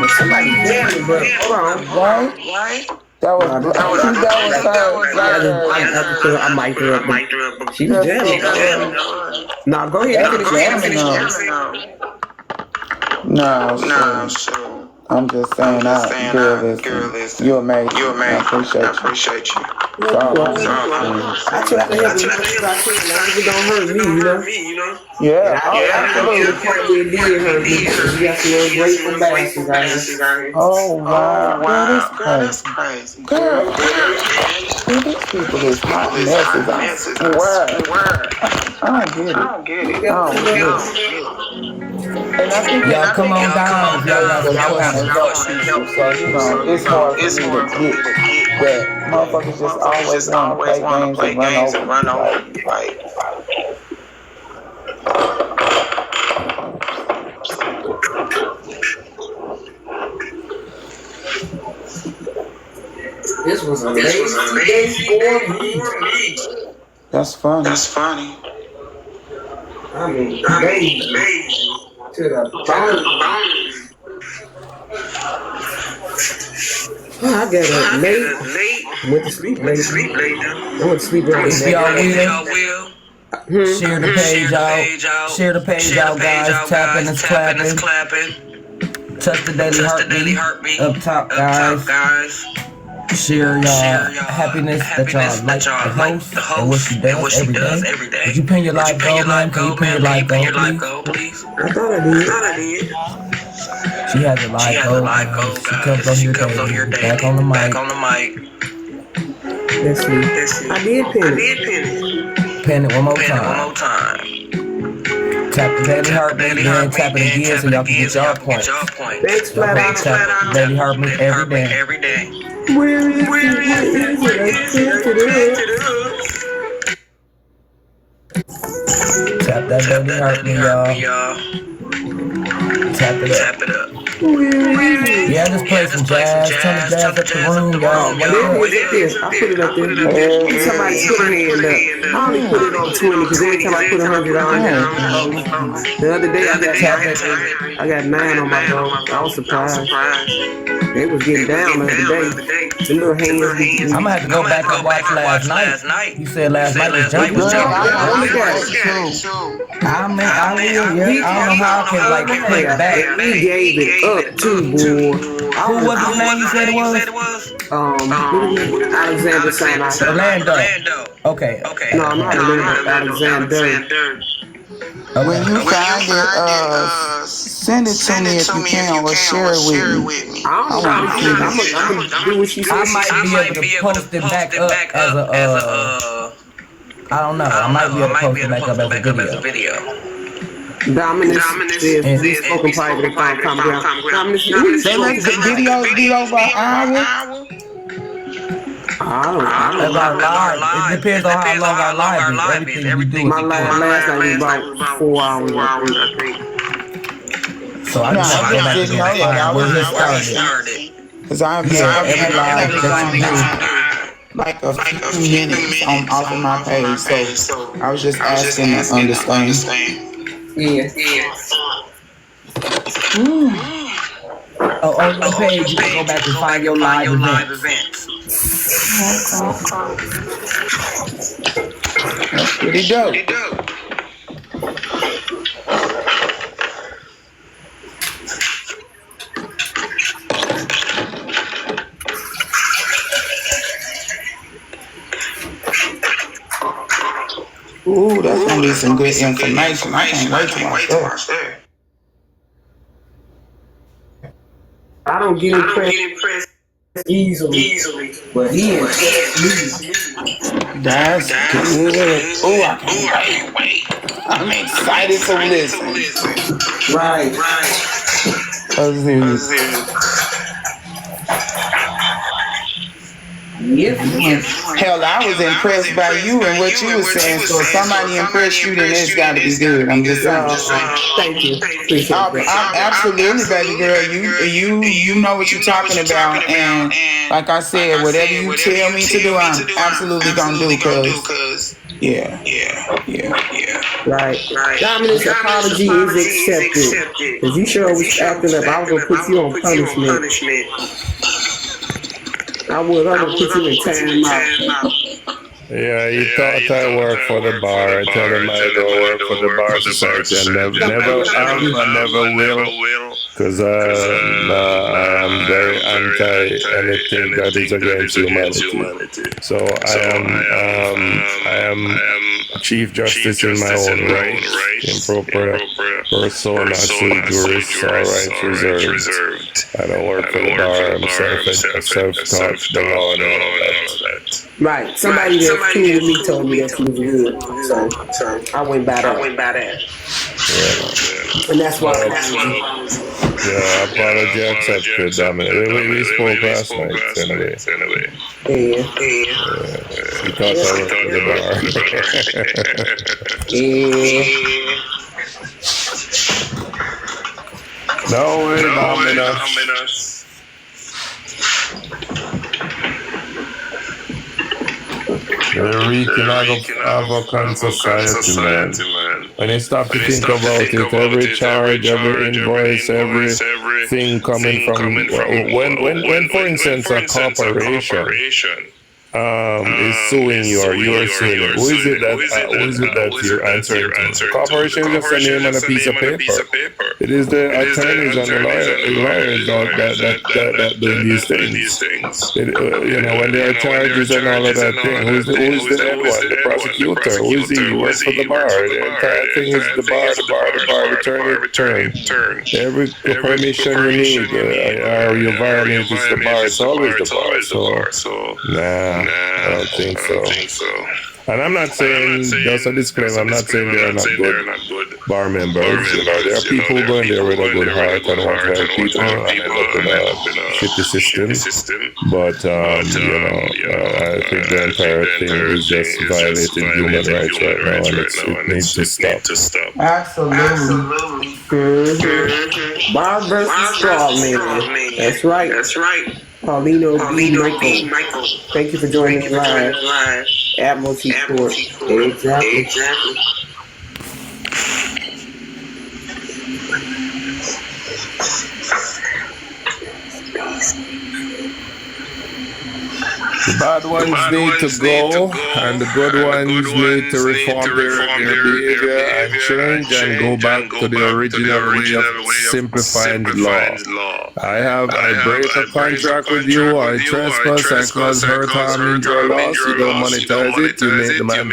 Well, somebody jamming, but hold on. Right? That was her. I mic'd her up. She was jamming. Nah, go ahead. No, sure. I'm just saying, girl, listen. You're amazing. I appreciate you. I try to help you as long as it don't hurt me, you know? Yeah, absolutely. Probably did hurt me. We got some ungrateful bastards out here. Oh, wow. Girl, that's crazy. Girl, these people is hot messes. I swear. I don't get it. And I think y'all come on down. Y'all got some questions. So, you know, it's hard for me to get that. Motherfuckers just always want to play games and run over you. Like, this was a lazy day for me. That's funny. I mean, lazy to the bone. I got up late. Went to sleep late. I went to sleep around if y'all will, share the page out. Share the page out, guys. Tapping is clapping. Touch the daily heartbeat up top, guys. Share y'all happiness that y'all like the host and what she does every day. Did you pin your live goal, man? Can you pin your live goal, please? I thought I did. She has a live goal. She comes on here daily. Back on the mic. Let's see. I did pin it. Pin it one more time. Tap the daily heartbeat, then tap it again so y'all can get y'all points. Thanks, flat out. Tap daily heartbeat every day. Where is it? Tap that daily heartbeat, y'all. Tap it up. Yeah, just play some jazz. Turn the jazz up the room, y'all. I put it up there. Somebody put a hand up. I only put it on 20 because every time I put $100 down. The other day I got 9 on my phone. I was surprised. They was getting down the other day. The little hands. I'm gonna have to go back and watch last night. You said last night was jumping. I only got it. I don't know how I can like play back. He gave it up too, boy. Who was the name you said it was? Alexander Sinai. Orlando. Okay. No, not Orlando. Alexander. When you find it, send it to me if you can, or share it with me. I don't know. I'm gonna do what she said. I might be able to post it back up as a I don't know. I might be able to post it back up as a video. Dominus says we spoken private and found common ground. Dominus, they let the videos be over an hour. I don't As our know. live, it depends on how long our live is. Everything we do is My last night was about 4 hours, I think. So I No, just have I to go just back and didn't go know that. I find was where he just started. asking. Because I've Yeah, every only live ever that gone you do. like a few minutes on off of my page. So I was just asking to understand. Yeah. Oh, on your page, you can go back and find your live events. That's pretty dope. Ooh, that's gonna be some good information. I can't wait to watch that. I don't get impressed easily, but he impressed me. That's good. Ooh, I can't wait. I'm excited to listen. Right. Hell, I was impressed by you and what you were saying. So if somebody impressed you, then it's got to be good. I'm just saying. Thank you. Appreciate that. I'm absolutely, baby girl. You know what you're talking about, and like I said, whatever you tell me to do, I'm absolutely gonna do. Cause yeah. Right. Dominant's apology is accepted. Because you sure was acting up. I was going to put you on punishment. I was going to put you in time out. Yeah, he thought I work for the bar. I tell him I don't work for the bar society. I never have and never will. Because I'm very anti anything that is against humanity. So I am Chief Justice in my own right, improper persona, sui juris, all rights reserved. I don't work for the bar. I'm self-taught the law and all that. Right. Somebody that's cool with me told me that she was good. So I went by that. Yeah. And that's why Yeah, apology accepted, Dominic. We spoke last night, anyway. Yeah. He thought I worked for the bar. Yeah. No way, Dominus. We're reaching African society, man. When you stop to think about it, every charge, every invoice, everything coming from when for instance a corporation is suing you or you're suing it, who is it that you're answering to? The corporation is just a name on a piece of paper. It is the attorneys and the lawyers that doing these things. When there are charges and all of that thing, who's the head one? The prosecutor. Who is he? He works for the bar. The entire thing is the bar, return. Every permission you need or you violate is the bar. It's always the bar. So, nah. I don't think so. And I'm not saying, just a disclaimer, I'm not saying they are not good bar members. There are people who go in there with a good heart and want to help people and end up in a shitty system. But, I think the entire thing is just violating human rights right now, and it needs to stop. Absolutely. Bar versus straw man. That's right. Paulino B. Michael. Thank you for joining us live. Admiralty Court. Exactly. The bad ones need to go, and the good ones need to reform their behavior and change and go back to the original way of simplifying the law. I break a contract with you, I trespass, I cause hurt, harm, injury, or loss, you don't monetize it, you make the man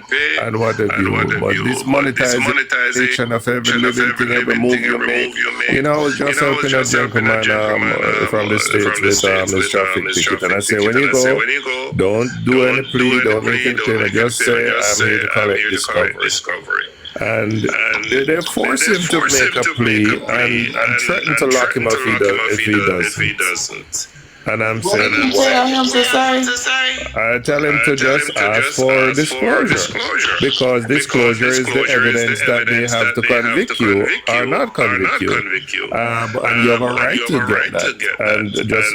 pay, and what have you. But this monetization of every living thing, every move you make, I was just helping a gentleman from the States with his traffic ticket, and I say, when you go, don't do any plea, don't make any claim, just say, I'm here to collect discovery. And they force him to make a plea and threaten to lock him up if he doesn't. And I'm What saying, did you tell him to say? I tell him to just ask for disclosure, because disclosure is the evidence that they have to convict you or not convict you. And you have a right to get that. And just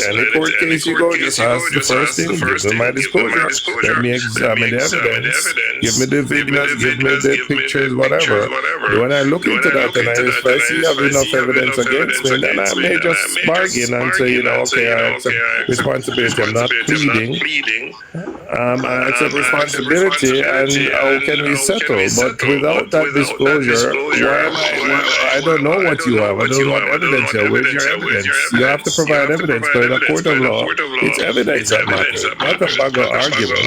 any court case you go, just ask the first thing, give me my disclosure, let me examine the evidence, give me the videos, give me the pictures, whatever. When I look into that and if I see you have enough evidence against me, then I may just bargain and say, okay, I accept responsibility. I'm not pleading. I accept responsibility, and how can we settle? But without that disclosure, why am I don't know what you have. I don't know what evidence you have. Where's your evidence? You have to provide evidence, but in a court of law, it's evidence that matters, not a bag of argument.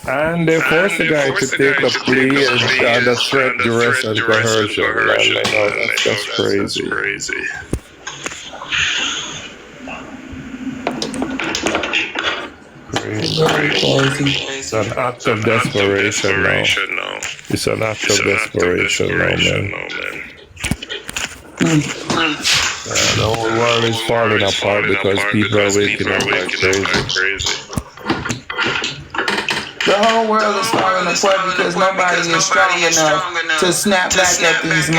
And they forced the guy to take a plea under threat, duress, and coercion. And I know that's crazy. Crazy. It's an act of desperation now. It's an act of desperation now, man. The whole world is falling apart because people are waking up like crazy. The whole world is falling apart because nobody is strong enough to snap back at these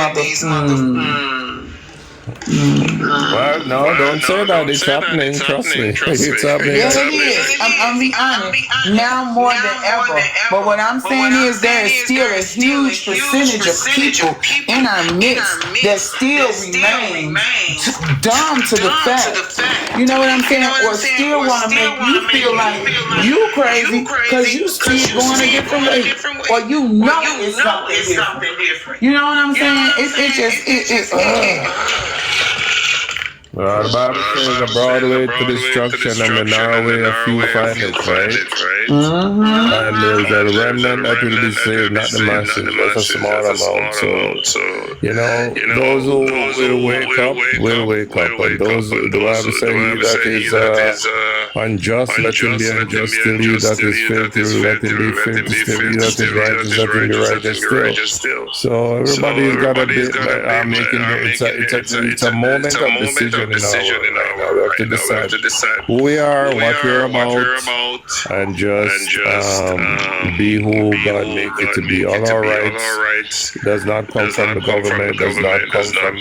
Well, no, don't say that. It's happening. Trust me. It's happening. Yeah, it is. I'm be honest. Now more than ever. But what I'm saying is there is still a huge percentage of people in our midst that still remain dumb to the fact. You know what I'm saying? Or still want to make you feel like you crazy because you see it going a different way. Or you know it's something different. You know what I'm saying? Well, the Bible says a broad way to destruction and a narrow way a few find it, right? And there's a remnant that will be saved, not the masses. That's a small amount. So, those who will wake up will wake up. And those, the Bible says, he that is unjust, let him be unjust still. He that is filthy, let him be filthy still. He that is righteous, let him be righteous still. So everybody's got a bit making it's a moment of decision. In our life. We have to decide who we are, what we're about, and just be who God made it to be. All our rights does not come from the government, does not come from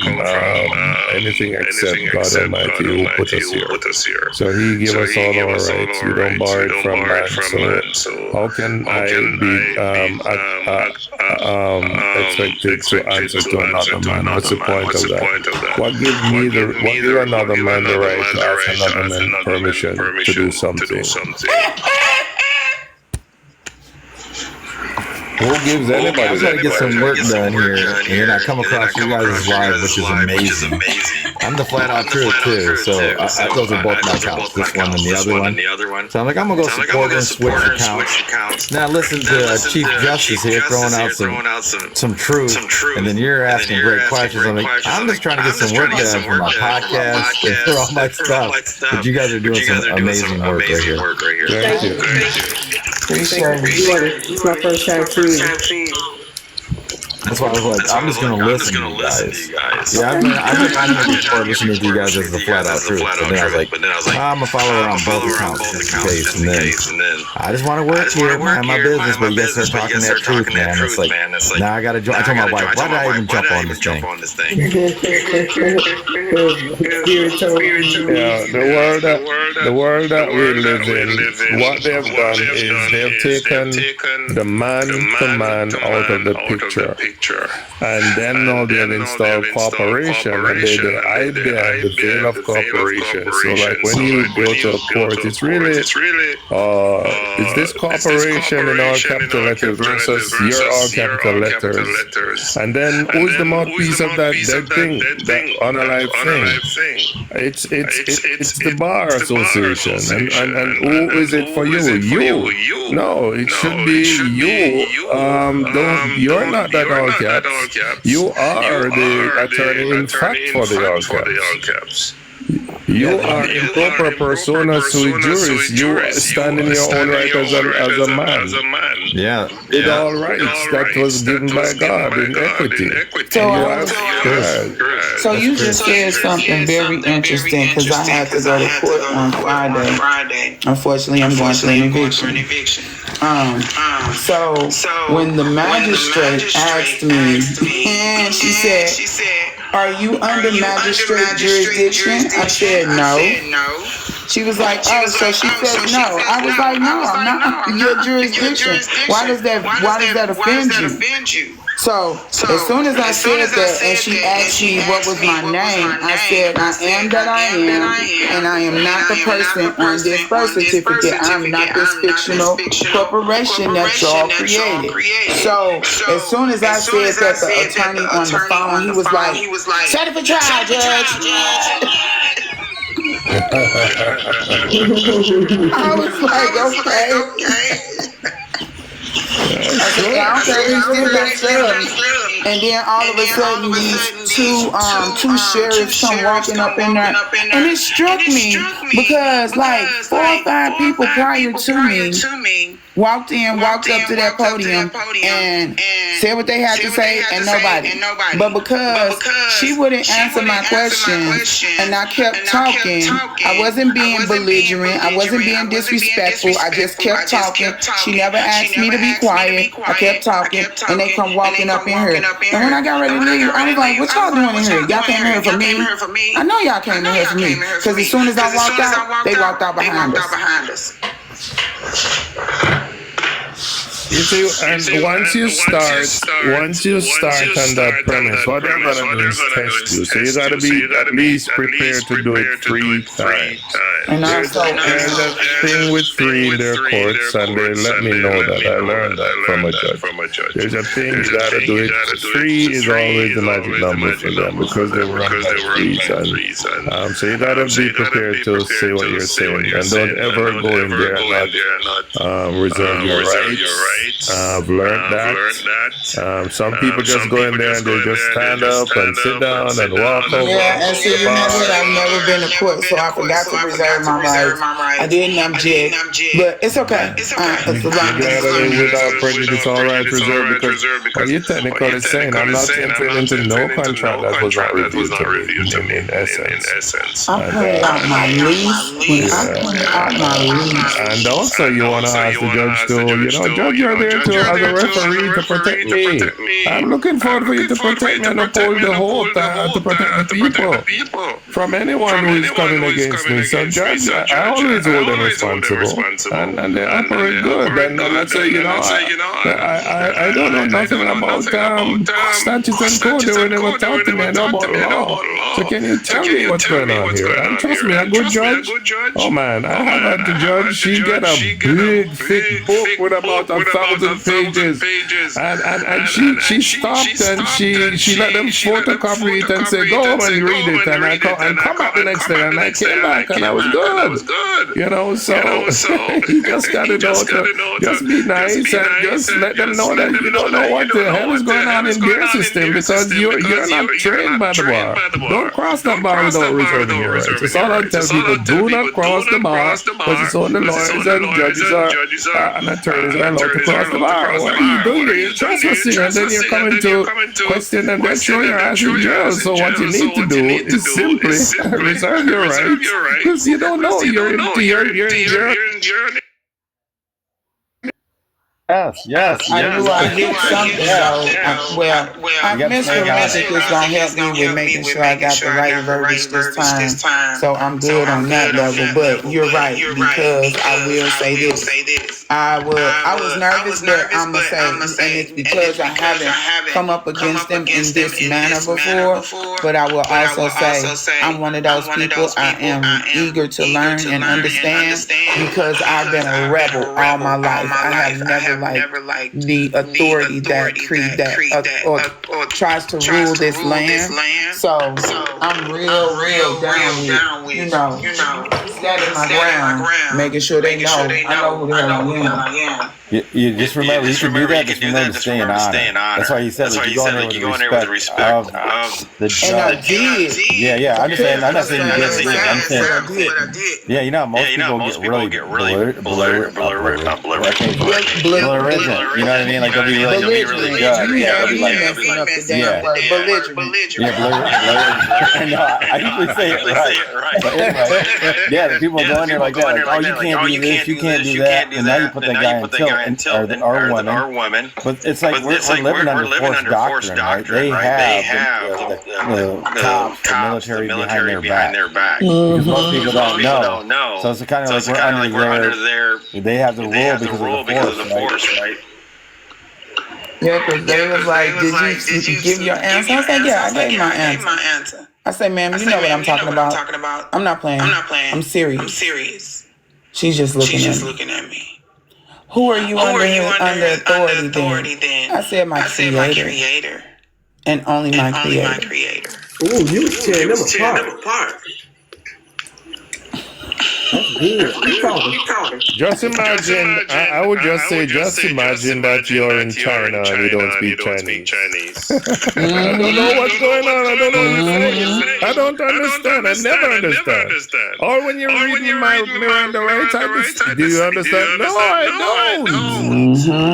anything except God Almighty who put us here. So He gave us all our rights. We don't borrow it from man. So how can I be expected to answer to another man? What's the point of that? What gives me another man the right to ask another man permission to do something? Who gives anybody? I'm trying to get some work done here, and then I come across you guys' live, which is amazing. I'm the flat out truth too, so those are both my accounts, this one and the other one. So I'm like, I'm gonna go support and switch accounts. Now listen to Chief Justice here throwing out some truth, and then you're asking great questions. I'm like, I'm just trying to get some work done for my podcast and for all my stuff. But you guys are doing some amazing work right here. Thank you. Appreciate it. It's my first time seeing you. That's why I was like, I'm just gonna listen to you guys. Yeah, I've been before listening to you guys as the flat out truth. But then I was like, I'm a follower on both accounts just in case. And then I just want to work here, mind my business, but you guys start talking that truth, man. It's like, now I gotta. I told my wife, why did I even jump on this thing? Yeah, the world that we live in, what they've done is they've taken the man to man out of the picture. And then now they have installed cooperation, and they hide behind the veil of cooperation. So like when you go to a court, it's really, is this cooperation in all capital letters versus your all capital letters? And then who's the mouthpiece of that dead thing, that unalive thing? It's the Bar Association. And who is it for you? You. No, it should be you. You're not that all caps. You are the attorney in fact for the all caps. You are improper persona sui juris. You stand in your own right as a man. Yeah. With all rights that was given by God in equity. So you just said something very interesting because I had to go to court on Friday. Unfortunately, I'm going through an eviction. So when the magistrate asked me, and she said, "Are you under magistrate jurisdiction?" I said, "No." She was like, "Oh, so she said no." I was like, "No, I'm not under your jurisdiction. Why does that offend you?" So as soon as I said that and she asked me what was my name, I said, "I am that I am, and I am not the person on this birth certificate. I'm not this fictional corporation that y'all created." So as soon as I said that, the attorney on the phone, he was like, "Set it for trial, Judge." I was like, "Okay." I said, "I don't care if he's still got drugs." And then all of a sudden, these two sheriffs come walking up in there, and it struck me because like 4 or 5 people prior to me walked up to that podium and said what they had to say, and nobody. But because she wouldn't answer my questions and I kept talking, I wasn't being belligerent, I wasn't being disrespectful, I just kept talking. She never asked me to be quiet. I kept talking, and they come walking up in here. And when I got ready to leave, I was like, "What y'all doing in here? Y'all came in here for me? I know y'all came in here for me." Because as soon as I walked out, they walked out behind us. You see, and once you start on that premise, what they're gonna do is test you. So you gotta be at least prepared to do it 3 times. There's a kind of thing with 3 in their courts, and they let me know that. I learned that from a judge. There's a thing you gotta do it. 3 is always the magic number for them because they run by 3s, and so you gotta be prepared to say what you're saying, and don't ever go in there and not reserve your rights. I've learned that. Some people just go in there and they just stand up and sit down and walk over. Yeah, and see, you know what? I've never been to court, so I forgot to reserve my rights. I didn't object, but it's okay. Without prejudice, all right, reserved, because what you're technically saying, I'm not entering into no contract that was not reviewed to me, in essence. I printed out my lease. And also, you want to ask the judge to, Judge, you're there as a referee to protect me. I'm looking forward for you to protect me and uphold the whole time to protect the people from anyone who is coming against me. So, Judge, I always hold them responsible, and they operate good. And I say, I don't know nothing about statutes and code. They will never talk to me. I know about law. So can you tell me what's going on here? And trust me, a good judge. Oh man, I have had the judge. She get a big, thick book with about 1,000 pages, and she stopped and she let them photocopy it and say, "Go home and read it," and I come back the next day, and I came back and I was good. So you just gotta know to just be nice and just let them know that you don't know what the hell is going on in their system, because you're not trained by the bar. Don't cross that bar without reserving your rights. That's all I tell people. Do not cross the bar, because it's only lawyers and judges and attorneys are allowed to cross the bar. What are you doing? You're trespassing, and then you're coming to question and then throw your ass in jail. So what you need to do is simply reserve your rights, because you don't know you're in jail. Yes. I knew I did something, though. Mr. Music is going to help me with making sure I got the right verbiage this time. So I'm good on that level. But you're right, because I will say this. I was nervous, but I'm going to say, and it's because I haven't come up against them in this manner before. But I will also say, I'm one of those people. I am eager to learn and understand, because I've been a rebel all my life. I have never like the authority that tries to rule this land. So I'm real down with, standing my ground, making sure they know I know who the hell I am. You just remember, you can do that. Just remember staying honest. That's why he said, like, you go in there with the respect of the judge. And I did. Yeah. I'm just saying. I'm not saying you did. I'm saying. I did. Yeah, you know, most people get really belligerent. You know what I mean? Like they'll be really judged. Yeah, you messing up the damn word. Belligerent. Yeah, belligerent. No, I usually say it right. But anyway, yeah, the people go in there like that. Like, oh, you can't do this, you can't do that, and now you put that guy in tilt, or women. But it's like we're living under forced doctrine, right? They have the cops, the military behind their back. Because most people don't know. So it's kind of like we're under their. They have the rule because of the force, right? Yeah, because they was like, did you give your answer? I said, yeah, I gave my answer. I said, ma'am, you know what I'm talking about. I'm not playing. I'm serious. She's just looking at me. Who are you under authority then? I said, my creator. And only my creator. Ooh, you tearing them apart. That's good. Keep talking. Just imagine, I would just say, just imagine that you're in China and you don't speak Chinese. I don't know what's going on. I don't know what you're saying. I don't understand. I never understand. Or when you're reading my Miranda rights, do you understand? No, I don't.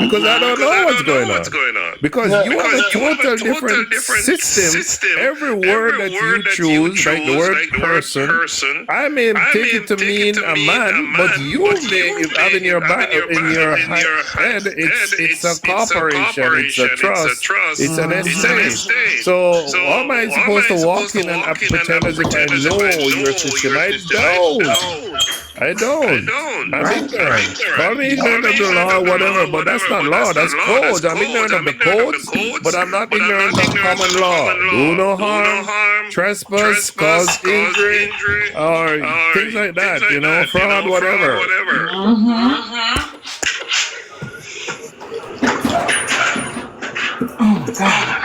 Because I don't know what's going on. Because you have a total different system. Every word that you choose, like the word person, I may take it to mean a man, but you may have in your head it's a corporation, it's a trust, it's an estate. So how am I supposed to walk in and pretend as if I know your system? I don't. I'm ignorant. Call me ignorant of the law, whatever, but that's not law, that's codes. I'm ignorant of the codes, but I'm not ignorant of common law. Do no harm, trespass, cause injury, or things like that, fraud, whatever. Oh, God.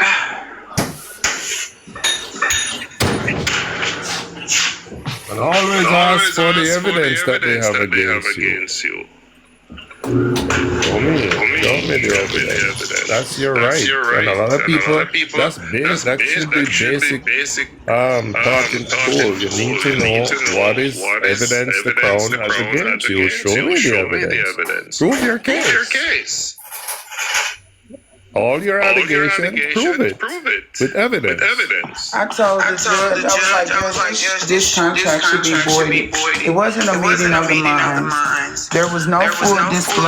And always ask for the evidence that they have against you. Show me the evidence. That's your right. And a lot of people, that should be basic taught in school. You need to know what is evidence the Crown has against you. Show me the evidence. Prove your case. All your allegations, prove it with evidence. I told the judge, I was like, Judge, this contract should be voided. It wasn't a meeting of the minds. There was no full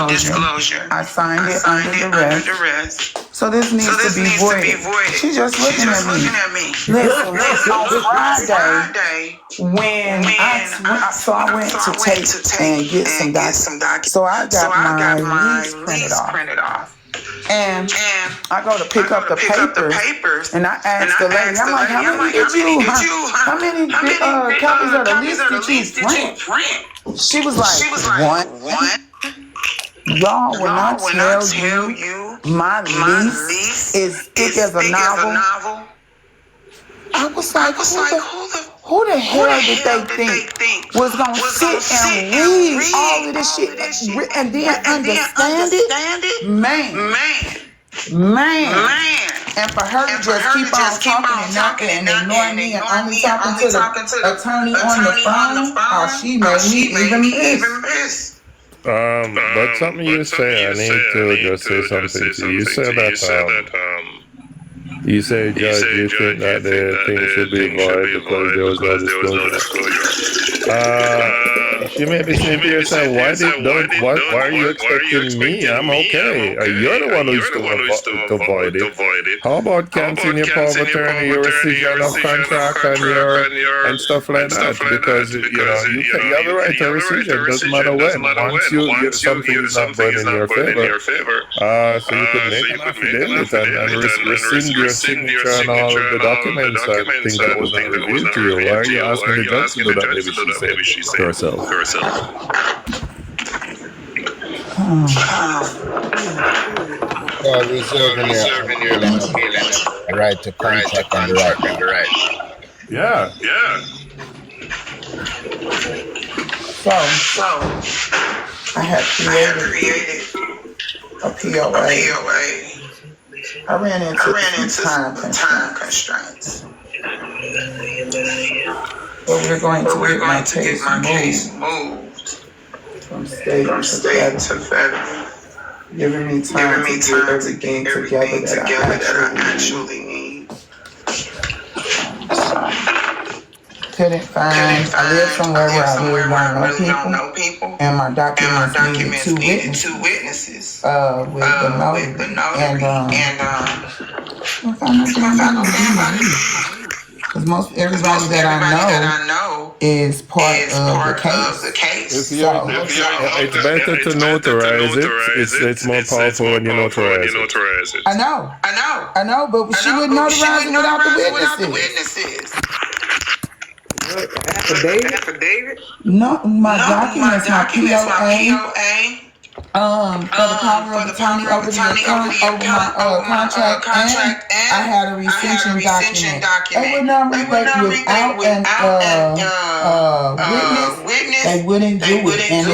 disclosure. I signed it under duress. So this needs to be voided. She's just looking at me. Listen, on Friday, when I went to take and get some documents. So I got my lease printed off. And I go to pick up the papers, and I asked the lady, I'm like, how many copies of the lease did you print? She was like, one. Y'all will not tell you my lease is thick as a novel. I was like, who the hell did they think was going to sit and read all of this shit and then understand it? Man. And for her to just keep on talking and knocking and ignoring me and only talking to the attorney on the phone, she made me even miss. But something you say, I need to just say something to you. You said that, you say, Judge, you think that the thing should be void because there was no disclosure. You may be saying to yourself, why are you expecting me? I'm okay. You're the one who used to void it. How about canceling your power of attorney, your rescission of contract, and stuff like that? Because, you have the right to rescission. It doesn't matter when. Once you get something is not going in your favor, so you could make an affidavit and rescind your signature and all of the documents and things that was not revealed to you. Why are you asking the judge to do that? Maybe she said to herself. Reserving your right to contract and the right. Yeah. So I had created a POA. I ran into some time constraints. But we're going to get my case moved from state to federal. Giving me time to get everything together that I actually need. Couldn't find. I live somewhere where I really don't know people. And my documents needed two witnesses. With the notary. And I found no family. Because most everybody that I know is part of the case. It's better to notarize it. It's more powerful when you notarize it. I know, but she wouldn't notarize it without the witnesses. Affidavit? No, my documents, my POA. For the power of attorney over my contract, and I had a rescission document. They would not without an witness. They wouldn't do it. And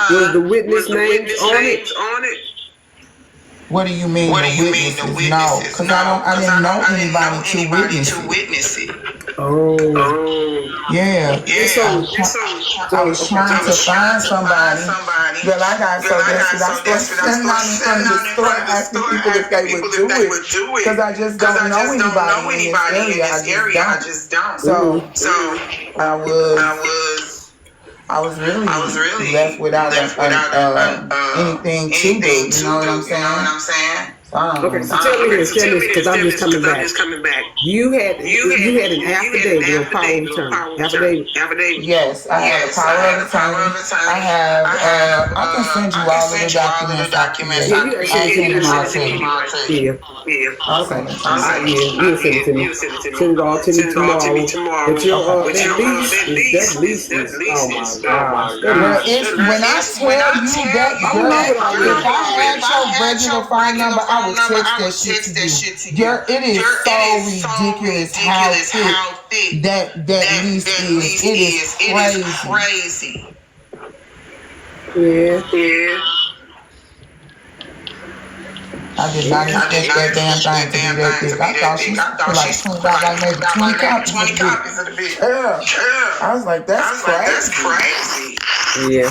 Was the witness names on it? What do you mean the witnesses? No, because I didn't know anybody to witness it. Oh. Yeah. I was trying to find somebody. Well, I got so desperate. I started sitting out in front of the store asking people if they would do it. Because I just don't know anybody in this area. I just don't. So I was really left without anything to do. You know what I'm saying? Okay, so tell me this, because I'm just coming back. You had an affidavit of power of attorney. Affidavit. Yes, I have a power of attorney. I have. I can send you all of the documents. Yeah, you'll send it to me. Send it all to me tomorrow. But your that lease is, oh my God. When I tell you that, if I had your regular phone number, I would text that shit to you. It is so ridiculous how thick that lease is. It is crazy. Yeah. I did not expect that damn thing to be that thick. I thought she put like maybe 20 copies of the bitch. Yeah. I was like, that's crazy. Yeah.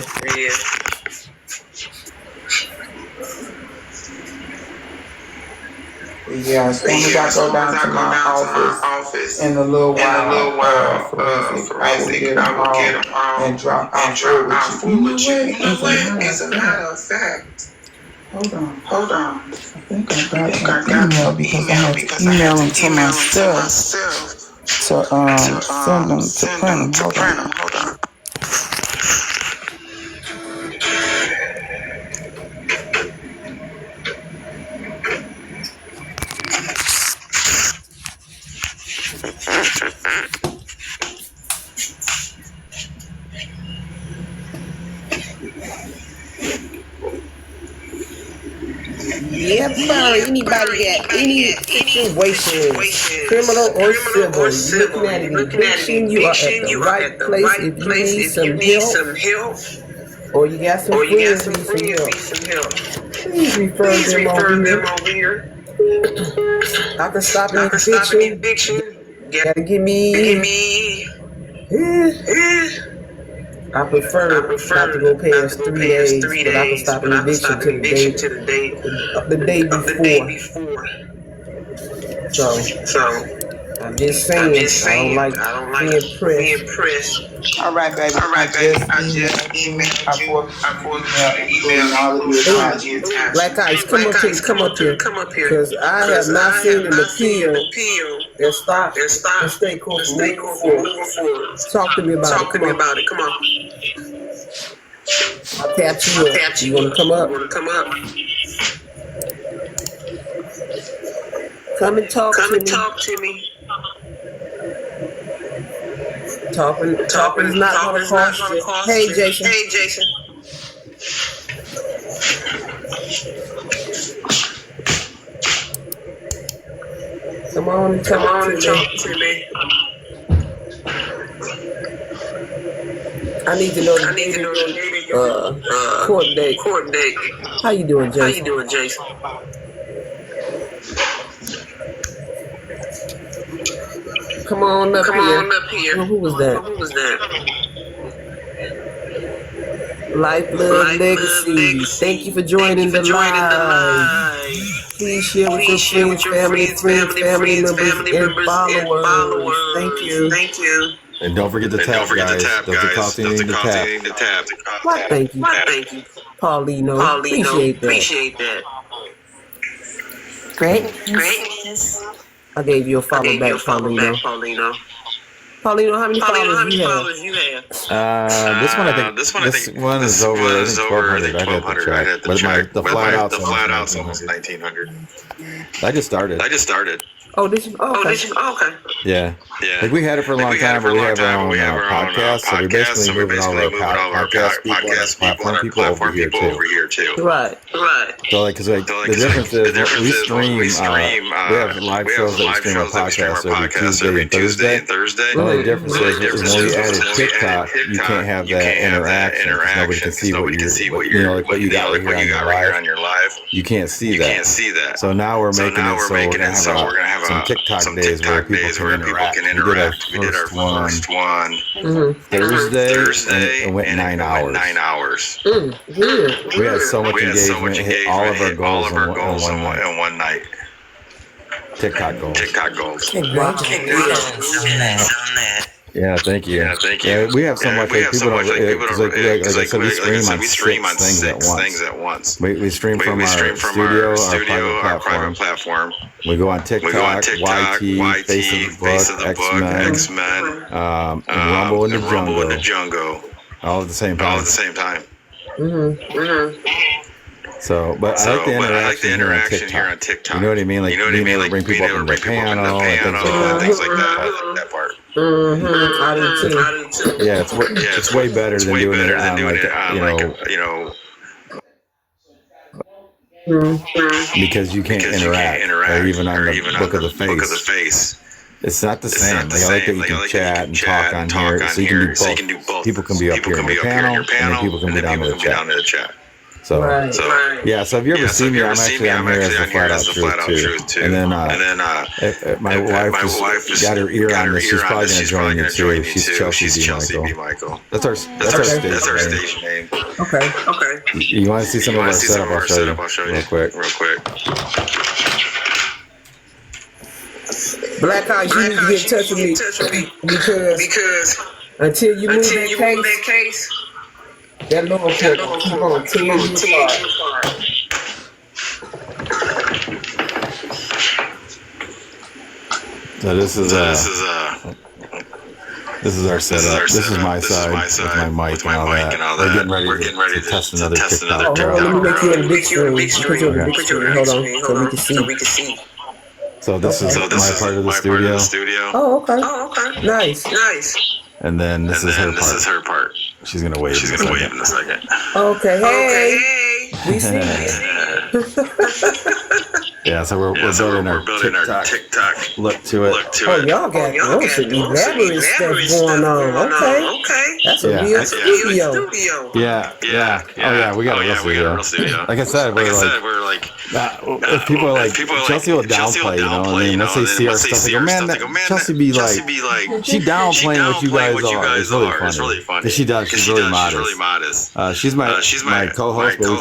Yeah, as soon as I go down to my office in a little while, forensic, I will get them all and drop off with you. As a matter of fact, hold on. I think I got an email because I had to email them to myself to send them to print them. Hold on. Yep, anybody got any situation, criminal or civil, looking at an eviction, you are at the right place. If you need some help, or you got some friends who need some help, please refer them over here. I can stop an eviction. Gotta give me. I prefer not to go past 3 days, but I can stop an eviction to the day before. So I'm just saying, I don't like being pressed. All right, baby. I just emailed you. I forwarded the email. All of your attachments. Black Ice, come up here. Because I have not seen an appeal that stops the state court from moving forward. Talk to me about it. Come on. I'll tap you up. You want to come up? Come and talk to me. Talking is not going to cost you. Hey, Jason. Come on and talk to me. I need to know the date court date. How you doing, Jason? Come on up here. Well, who was that? Life, Love, Legacy. Thank you for joining the live. Please share with your friends, family members, and followers. Thank you. And don't forget to tap, guys. Doesn't cost anything to tap. Why, thank you. Paulino. Appreciate that. Great. I gave you a follow back, Paulino. Paulino, how many followers you have? This one, I think, this one is over, I think 1,200. I'd have to check. But the flat out's almost 1,900. I just started. Oh, this is okay. Yeah. Like we had it for a long time, but we have our own podcast, so we're basically moving all our podcast people and platform people over here too. Right. So like, the difference is we stream. We have live shows that we stream our podcast every Tuesday and Thursday. The only difference is when we added TikTok, you can't have that interaction. Nobody can see what you got right here on your live. You can't see that. So now we're making it so we're gonna have some TikTok days where people can interact. We did our first one Thursday and it went 9 hours. Good. We had so much engagement, hit all of our goals in one night. TikTok goals. Congratulations. Yeah, thank you. Yeah, we have so much. People don't. Like I said, we stream on 6 things at once. We stream from our studio, our private platform. We go on TikTok, YT, Face of the Book, X-Men, Rumble in the Jungle. All at the same time. So, but I like the interaction here on TikTok. You know what I mean? Like being able to bring people up in the panel and things like that. I like that part. I do too. Yeah, it's way better than doing it on because you can't interact or even on the book of the face. It's not the same. Like, I like that you can chat and talk on here, so you can do both. People can be up here in your panel, and then people can be down to the chat. So yeah. So if you ever see me, I'm actually on here as the Flat Out Truth too. And then if my wife just got her ear on this, she's probably gonna join me too. She's Chelsea B. Michael. That's our station name. Okay. You want to see some of our setup? I'll show you real quick. Black Eyes, you need to get in touch with me because until you move that case. That Lord will keep on tearing you apart. So this is our setup. This is my side with my mic and all that. We're getting ready to test another TikTok. Let me make you in a big screen. Put you on the big screen. Hold on, so we can see. So this is my part of the studio. Oh, okay. Nice. And then this is her part. She's gonna wave in a second. Okay, hey. We see you. Yeah, so we're building our TikTok look to it. Oh, y'all got some elaborate stuff going on. Okay. That's a real studio. Yeah. Oh yeah, we got a real studio. Like I said, we're like if people are like Chelsea will downplay, you know. I mean, let's say see our stuff, they go, man, Chelsea be like, she downplaying what you guys are. It's really funny. She does. She's really modest. She's my co-host, but I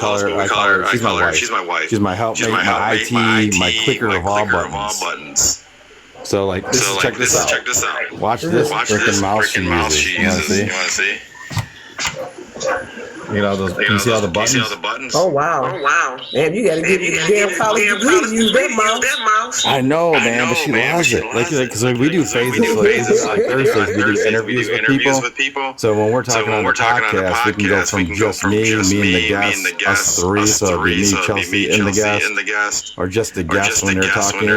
call her. She's my wife. She's my helpmate, my IT, my clicker of all buttons. So like, check this out. Watch this freaking mouse she uses. You wanna see? You know those? Can you see all the buttons? Oh wow! Damn, you gotta give me the damn college degree to use that mouse. I know, man, but she loves it. Like, because we do phases like Thursdays, we do interviews with people. So when we're talking on the podcast, we can go from just me and the guests, us three. So it'd be me, Chelsea, and the guest, or just the guests when they're talking.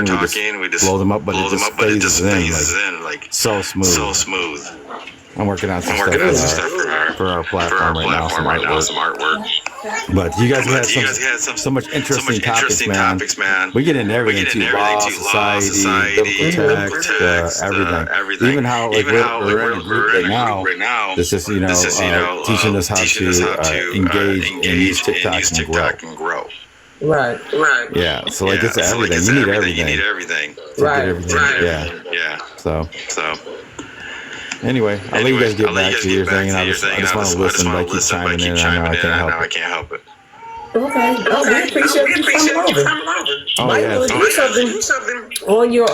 We just blow them up, but it just phases in like so smooth. I'm working on some stuff for our platform right now, some artwork. But you guys had so much interesting topics, man. We get into everything too: law, society, biblical text, everything. Even how like we're in a group right now. This is teaching us how to engage and use TikTok and grow. Right. Yeah. So like it's everything. You need everything. Right. Yeah. So. Anyway, I'll let you guys get back to your thing, and I just want to listen, but I keep chiming in, and I know I can't help it. Okay. Oh, we appreciate you coming over. Oh, Might yeah. want to do something on your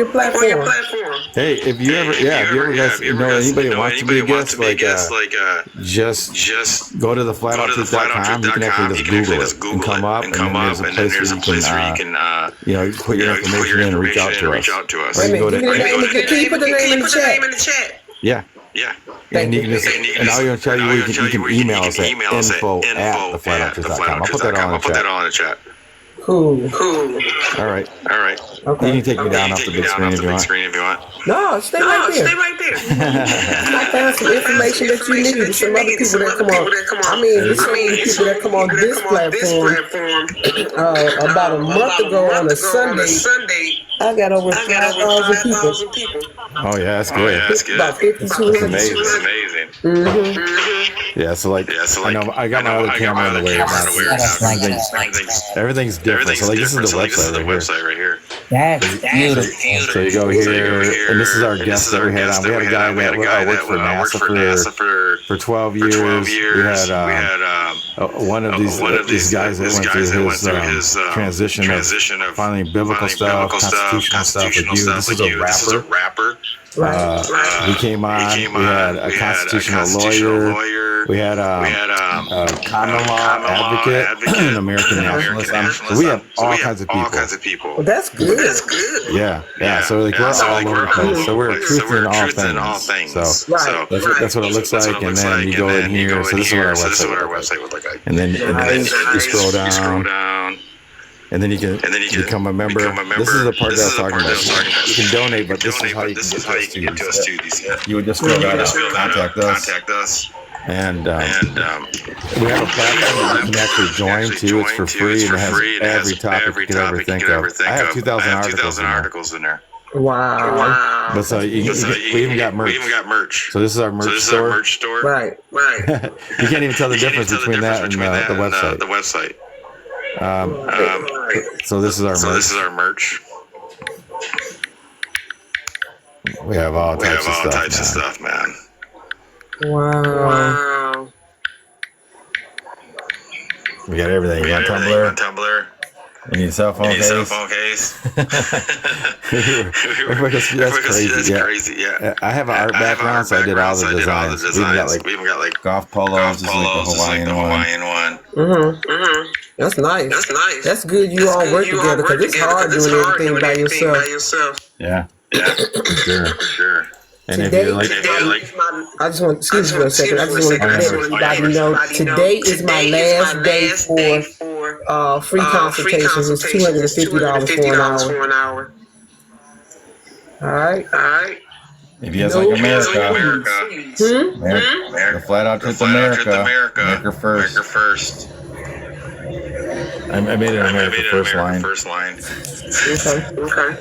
platform. Hey, if you ever guys know anybody that wants to be a guest, just go to the flatouttruth.com. You can actually just Google it and come up, and then there's a place where you can put your information in and reach out to us. Can you put the name in the chat? Yeah. And you can and I'll even tell you where you can email us at info@theflatouttruth.com. I'll put that all in the chat. Cool. All right. Okay. You can take me down off the big screen if you want. No, stay right there. I might find some information that you need. There's some other people that come on. I mean, there's so many people that come on this platform. About a month ago on a Sunday, I got over 5,000 people. Oh yeah, that's good. About 5,200. Amazing. Yeah, so like I know I got my other camera in the way. Everything's different. So like this is the website right here. That's beautiful. So you go here, and this is our guest that we had on. We had a guy that worked for NASA for 12 years. We had one of these guys that went through his transition of finding biblical stuff, constitutional stuff with you. This is a rapper. We came on. We had a constitutional lawyer. We had a common law advocate, an American nationalist. So we have all kinds of people. Well, that's good. Yeah. So like we're all over the place. So we're truth in all things. So that's what it looks like. And then you go in here. So this is what our website would look like. And then you scroll down. And then you can become a member. This is the part that I was talking about. You can donate, but this is how you can get to us too. You would just scroll down and contact us. And we have a platform that you can actually join too. It's for free and it has every topic you could ever think of. I have 2,000 articles in there. Wow. But so we even got merch. So this is our merch store. Right. You can't even tell the difference between that and the website. So this is our merch. We have all types of stuff, man. Wow. We got everything. You want Tumblr? You need a cell phone case? That's crazy. Yeah. I have an art background, so I did all the designs. We even got like golf polos, just like the Hawaiian one. That's nice. That's good. You all work together because it's hard doing everything by yourself. Yeah. Sure. And today, if you like, I just want, excuse me for a second. I just want to let everybody know today is my last day for free consultations. It's $250 for an hour. All right. If you guys like America, the Flat Out Truth America first. I made it America first line. Okay.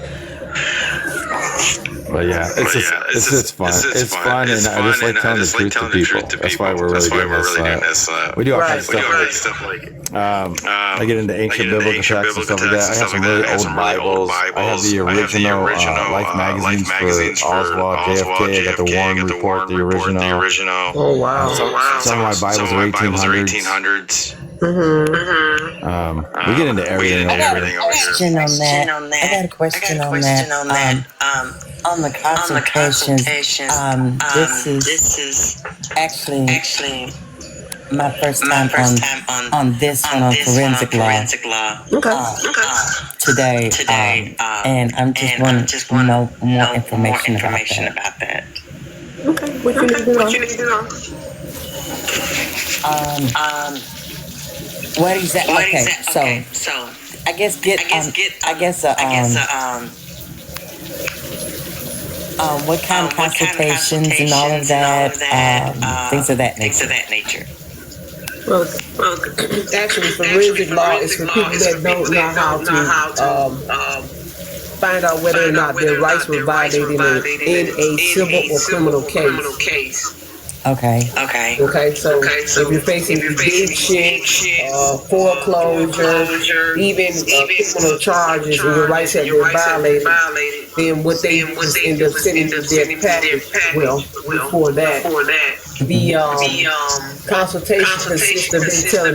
But yeah, it's fun. It's fun, and I just like telling the truth to people. That's why we're really doing this. We do all kinds of stuff like I get into ancient biblical texts and stuff like that. I have some really old Bibles. I have the original Life magazines for Oswald, JFK. I got the Warren Report, the original. Oh wow! Some of my Bibles are 1800s. We get into everything. I got a question on that. On the consultations, this is actually my first time on this one on forensic law. Today, and I'm just wanting to know more information about that. Okay, what you need to know? What exactly? Okay, so I guess what kind of consultations and all of that, things of that nature. Well, actually, forensic law is for people that don't know how to find out whether or not their rights were violated in a civil or criminal case. Okay. Okay, so if you're facing eviction, foreclosure, even criminal charges, and your rights have been violated, then what they do is end up sending you their package. Well, before that, the consultation consists of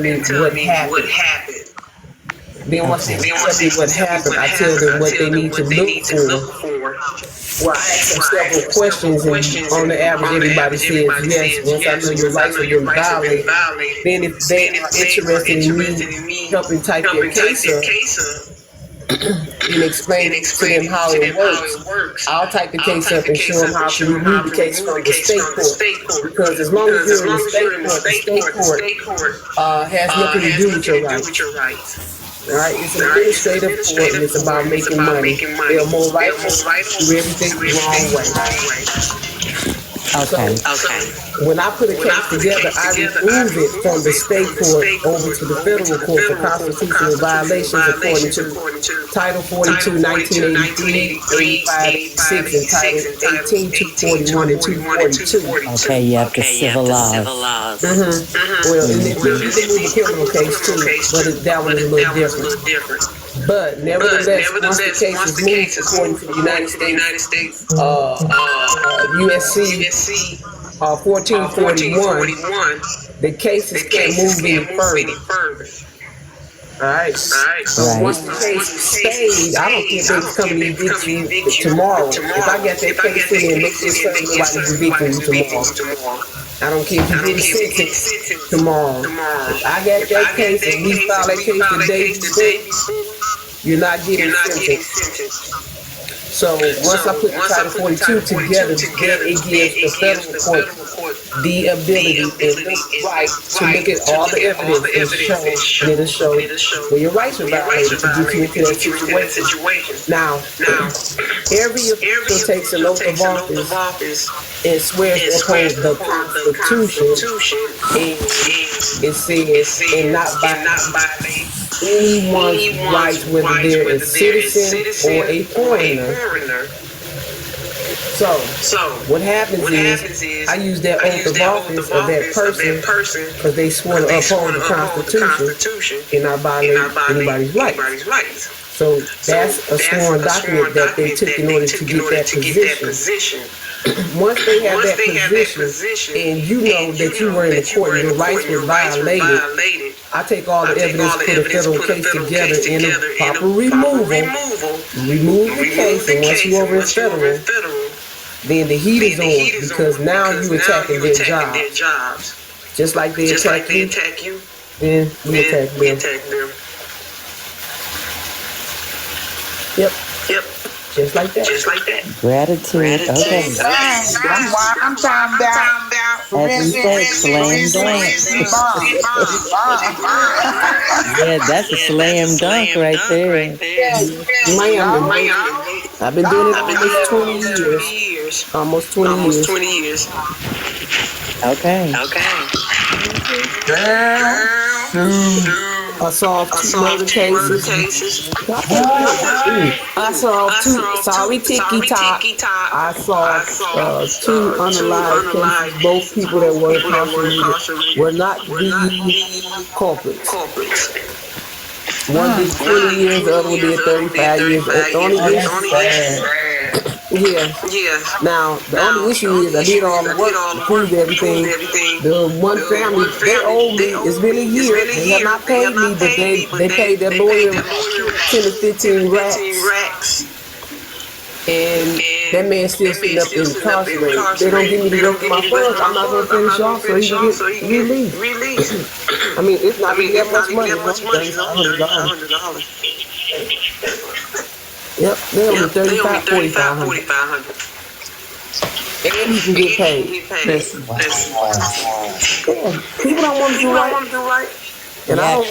them telling me what happened. Then once they tell me what happened, I tell them what they need to look for. Well, I ask them several questions, and on the average, everybody says yes. Once I know your rights have been violated, then if they are interested in me helping type their case up and explain to them how it works, I'll type the case up and show them how to remove the case from the state court. Because as long as you're in the state court has nothing to do with your rights. All right, it's an administrative court, and it's about making money. They are more righteous, do everything the wrong way. Okay. So when I put a case together, I remove it from the state court over to the federal court for constitutional violations according to Title 42, 1983, 85, 86, and Title 18, 241, and 242. Okay, you have the civil laws. Well, and then you can move a criminal case too, but that one is a little different. But nevertheless, once the case is moved according to the United States, USC 1441, the cases can't move any further. Alright? So once the case is stayed, I don't think they can come and evict you tomorrow. If I got that case in there, make sure nobody's evicting you tomorrow. I don't care if you get sentenced tomorrow. If I got that case and we file that case the day before, you're not getting sentenced. So once I put the Title 42 together, then it gives the federal court the ability and the right to look at all the evidence and it'll show where your rights are violated to get you into that situation. Now, every official takes an oath of office and swears to uphold the Constitution, and it says, and not violate anyone's rights, whether they're a citizen or a foreigner. So what happens is I use that oath of office of that person because they swore to uphold the Constitution and not violate anybody's rights. So that's a sworn document that they took in order to get that position. Once they have that position and you know that you were in the court and your rights were violated, I take all the evidence, put a federal case together in a proper removal, remove the case, and once you're over in federal, then the heat is on because now you attacking their jobs. Just like they attack you, then we attack them. Yep. Just like that. Gratitude. Okay. I'm talking about forensic slam dunk. Yeah, that's a slam dunk right there. I've been doing it almost 20 years. Okay. I solved 2 murder cases. I solved 2. Sorry, Tiki Top. I solved 2 unalive cases. Both people that were incarcerated were not the culprits. One did 20 years, the other one did 35 years. Now, the only issue is I did all the work to prove everything. The one family, they owe me, it's been a year, they have not paid me, but they paid their lawyer 10 to 15 racks. And that man's still sitting up incarcerated. They don't give me the rest of my funds, I'm not going to finish off so he can get released. I mean, it's not really that much money, it's $100. Yep, they owe me $4,500. And he can get paid. Listen. Yeah, people don't want to do right. And I've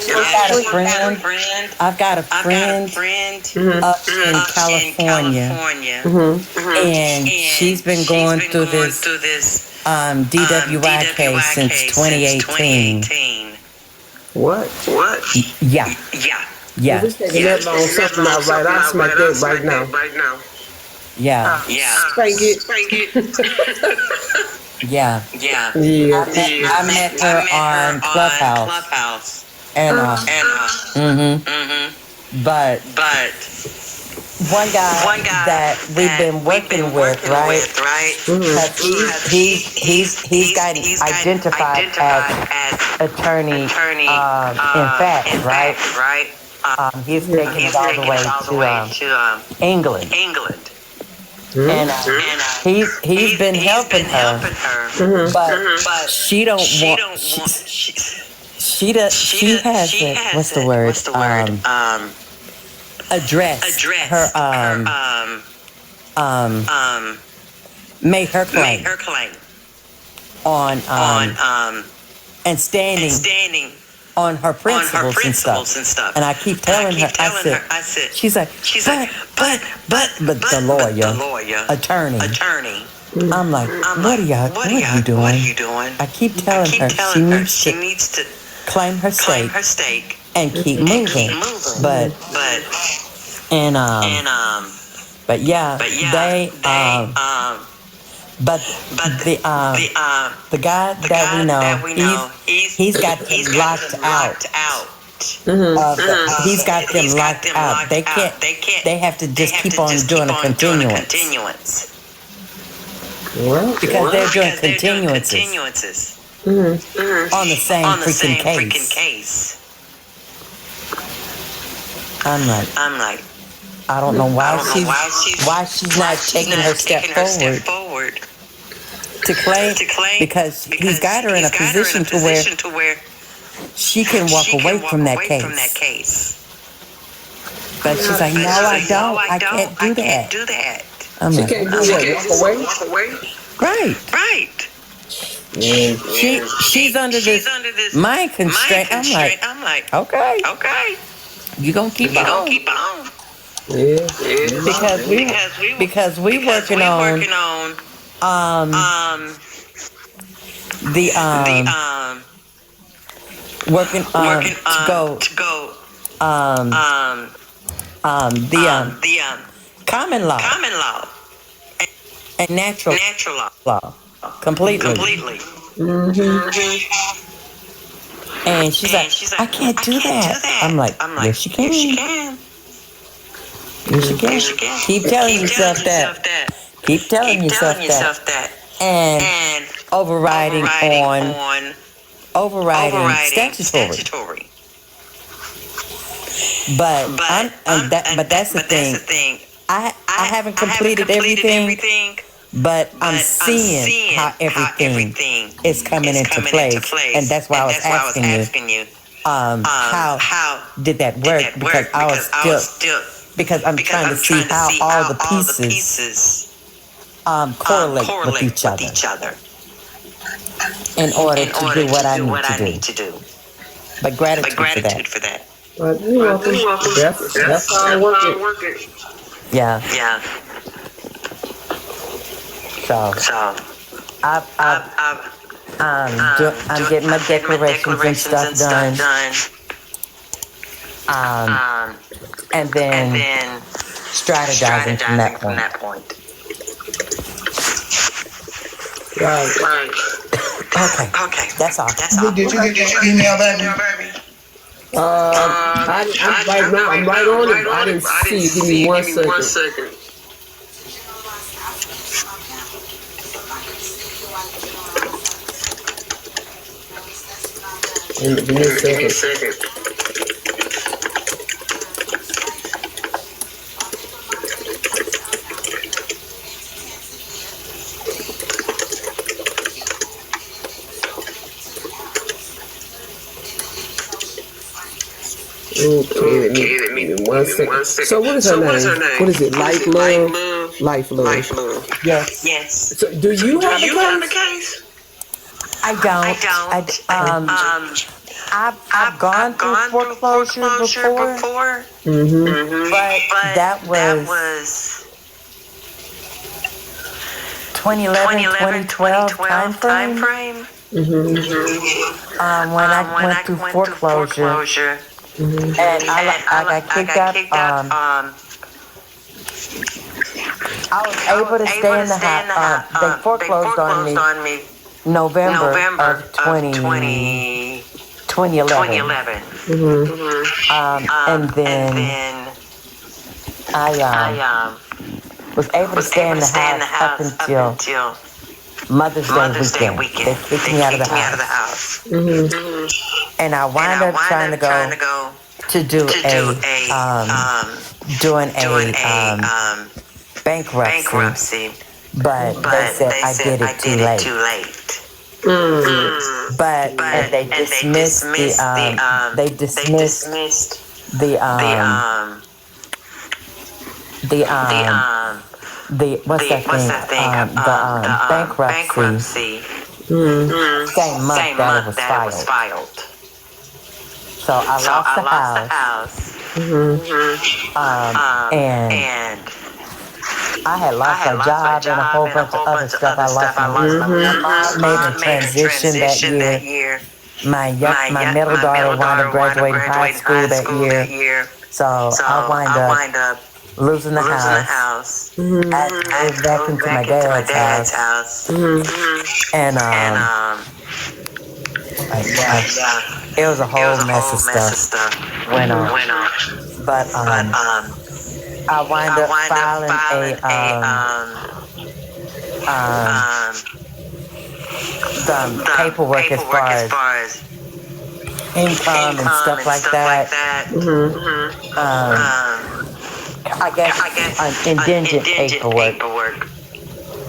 got a friend up in California. And she's been going through this DWI case since 2018. What? Yeah. If it's taking that long, something not right, I'll smack that right now. Yeah. Spank it. Yeah. Yeah. I met her on Clubhouse. And but one guy that we've been working with, right? Because he's gotten identified as attorney in fact, right? He's taken it all the way to England. And he's been helping her, but she don't want. She hasn't. What's the word? Address her made her claim on and standing on her principles and stuff. And I keep telling her, I said, she's like, but the lawyer, attorney. I'm like, what are you doing? I keep telling her she needs to claim her stake and keep moving. But the guy that we know, he's got them locked out. He's got them locked out. They can't. They have to just keep on doing a continuance. Because they're doing continuances on the same freaking case. I'm like, I don't know why she's not taking her step forward to claim, because he's got her in a position to where she can walk away from that case. But she's like, no, I don't. I can't do that. I'm She like, can't do what? Walk away? Right. She's under this mind constraint. I'm like, okay. You gonna keep on. Yeah. Because we working on the working to go the common law and natural law completely. And she's like, I can't do that. I'm like, yes, you can. Yes, you can. Keep telling yourself that. And overriding statutory. But that's the thing. I haven't completed everything, but I'm seeing how everything is coming into place, and that's why I was asking you, how did that work? Because I was still because I'm trying to see how all the pieces correlate with each other in order to do what I need to do. But gratitude for that. But you're welcome. That's how I work it. Yeah. So I'm getting my declarations and stuff done. And then strategizing from that point. Right. Okay. That's all. Did you get your email, baby? I'm right on it. I didn't see it. Give me 1 second. Give me a second. Okay, let me 1 second. So what is her name? What is it? Life Love. Yes. So do you have a case? I don't. I've gone through foreclosure before. But that was 2011, 2012 time frame. When I went through foreclosure, and I got kicked out. I was able to stay in the house. They foreclosed on me November of 2011. And then I was able to stay in the house up until Mother's Day weekend. They kicked me out of the house. And I wound up trying to go to do bankruptcy, but they said I did it too late. But they dismissed the bankruptcy same month that it was filed. So I lost the house. And I had lost my job and a whole bunch of other stuff. I lost my mom made a transition that year. My middle daughter wound up graduating high school that year. So I wind up losing the house. I moved back into my dad's house. And it was a whole mess of stuff went on. But I wind up filing the paperwork as far as income and stuff like that. I guess indigent paperwork.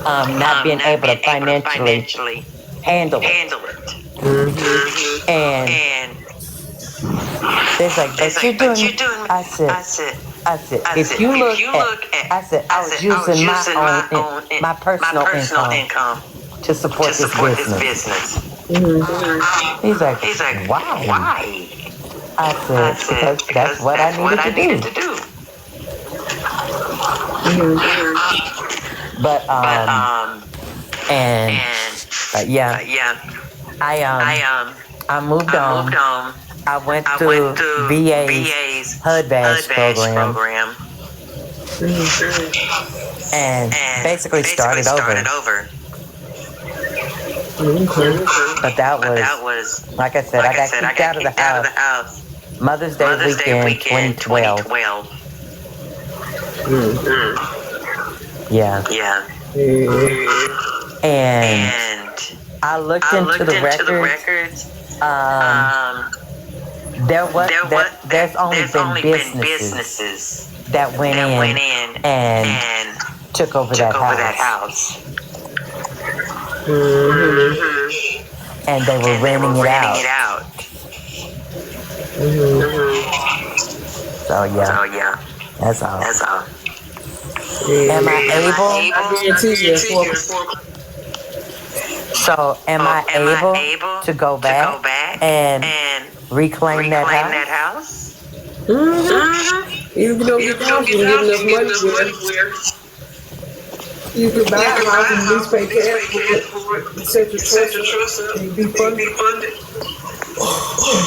Not being able to financially handle it. And they're like, but you're doing. I said, if you look at, I said, I was using my personal income to support this business. He's like, why? I said, because that's what I needed to do. But I moved on. I went through VA's HUD badge program. And basically started over. But that was, like I said, I got kicked out of the house. Mother's Day weekend 2012. Yeah. And I looked into the records. There's only been businesses that went in and took over that house. And they were renting it out. So yeah, that's all. Am I able? So am I able to go back and reclaim that house? Even though you don't get enough money where you could buy a house and at least pay cash for it, set your trust up, and be funded.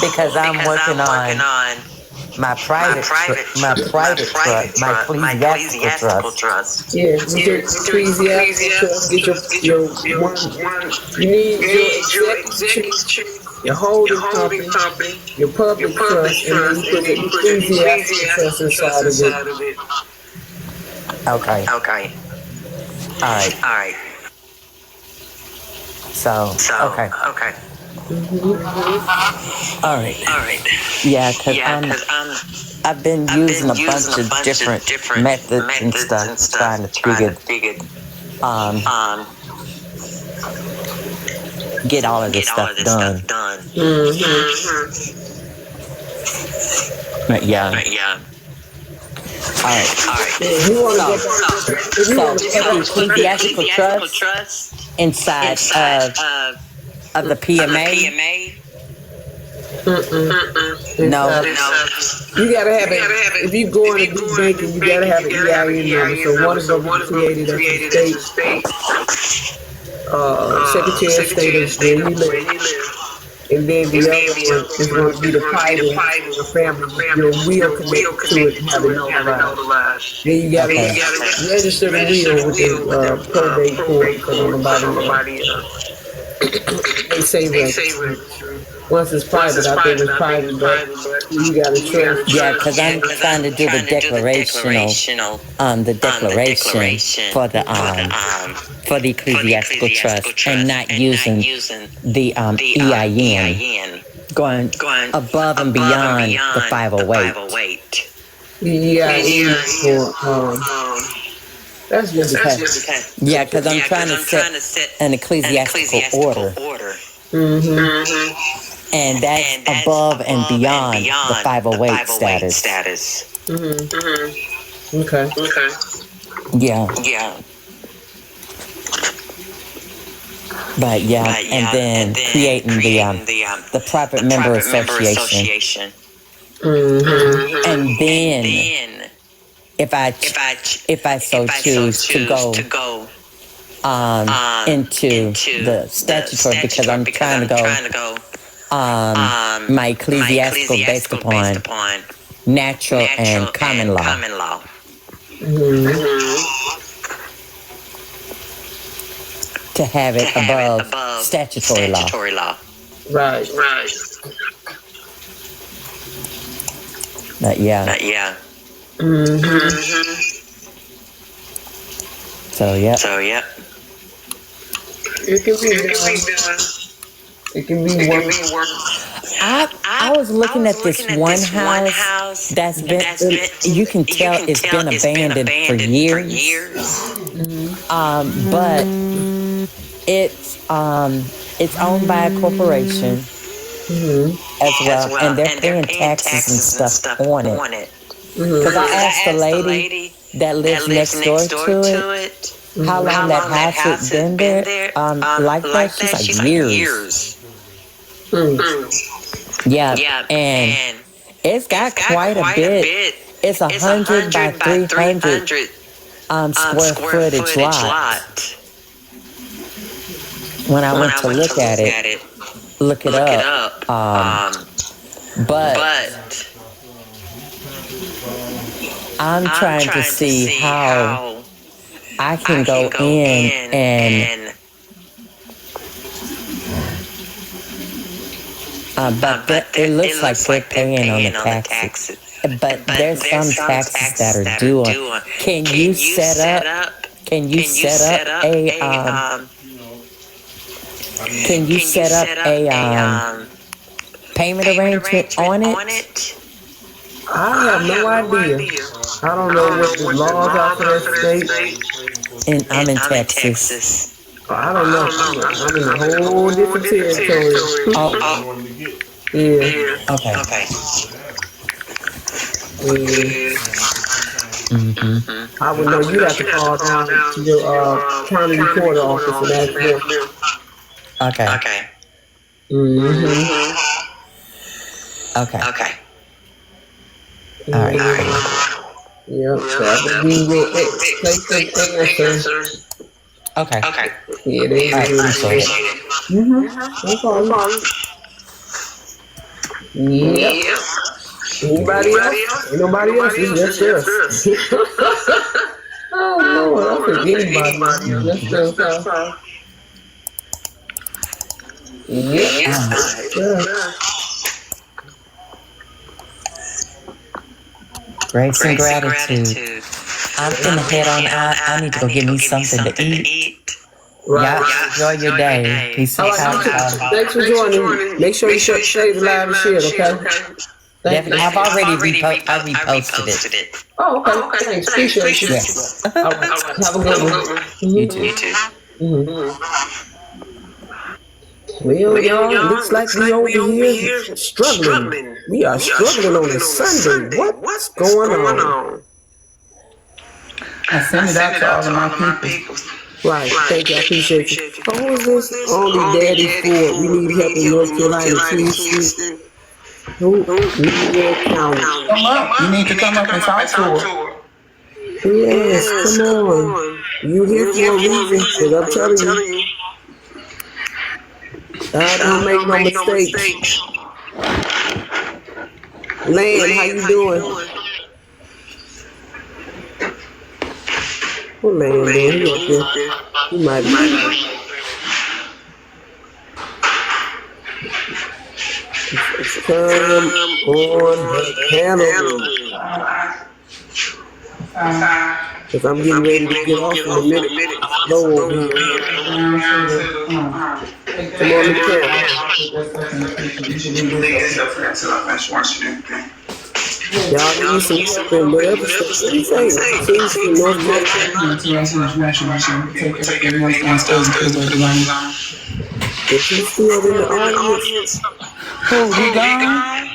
Because I'm working on my private trust, my ecclesiastical trust. Yeah, with your ecclesiastical trust, get your one. You need your executive, your holding company, your public trust, and then you put the ecclesiastical trust inside of it. Okay. All right. So okay. All right. Yeah, because I've been using a bunch of different methods and stuff, trying to figure get all of this stuff done. But yeah. All right. So ecclesiastical trust inside of the PMA. No. You gotta have it. If you go in and do banking, you gotta have an EIN number. So one is gonna be created as a state Secretary of State of where he lives. And then the other one is going to be the title to your family with your will connected to it and have it notarized. Then you got to register the will with the probate court so that nobody they say registry. Once it's private, I think it's private, but you got to trust. Yeah, because I'm trying to do the declarational, the declaration for the ecclesiastical trust and not using the EIN, going above and beyond the 508. Yeah, that's just yeah, because I'm trying to set an ecclesiastical order. And that's above and beyond the 508 status. Okay. Yeah. But yeah, and then creating the private member association. And then if I so choose to go into the statutory, because I'm trying to go my ecclesiastical based upon natural and common law. To have it above statutory law. Right. But yeah. So yeah. It can be work. I was looking at this one house that's been, you can tell it's been abandoned for years. But it's owned by a corporation as well, and they're paying taxes and stuff on it. Because I asked the lady that lives next door to it how long that house has been there, like that. She's like years. Yeah, and it's got quite a bit. It's 100 by 300 square footage lot. When I went to look at it, look it up, but I'm trying to see how I can go in and but it looks like they're paying on the taxes. But there's some taxes that are due on. Can you set up a payment arrangement on it? I have no idea. I don't know what the laws are for that state. And I'm in Texas. I don't know. I'm in a whole different territory. Yeah. Okay. I would know you have to call down to your county recorder office and ask them. Okay. All right. Yeah, that would be your expected answer. Okay. Yeah, they appreciate it. No problem. Yeah. Anybody else? Ain't nobody else. It's just us. Oh Lord, I think anybody. Just us. Yeah. Grace and gratitude. I'm gonna head on out. I need to go get me something to eat. Y'all enjoy your day. Peace and power. Thanks for joining. Make sure you share the live and share it, okay? Definitely. I've already reposted it. Oh, okay. Thanks. Appreciate you. Yes. All right. Have a good one. You too. Well, y'all, looks like we over here struggling. We are struggling on a Sunday. What's going on? I send it out to all of my people. Right, thank you, I appreciate you. Who is this? Only Daddy Ford. We need help in North Carolina, please. Who? New County. Come up. You need to come up and talk to her. Yes, come on. You here for a reason, because I'm telling you, Don't make no mistakes. Land, how you doing? What Land doing? He up there. He might be. Come on the panel. Cause I'm getting ready to get off in a minute. Slow over here. Come on the panel. Y'all need some help in whatever state. What do you say? Seriously, North Carolina. Is he still in the audience? Who, he gone?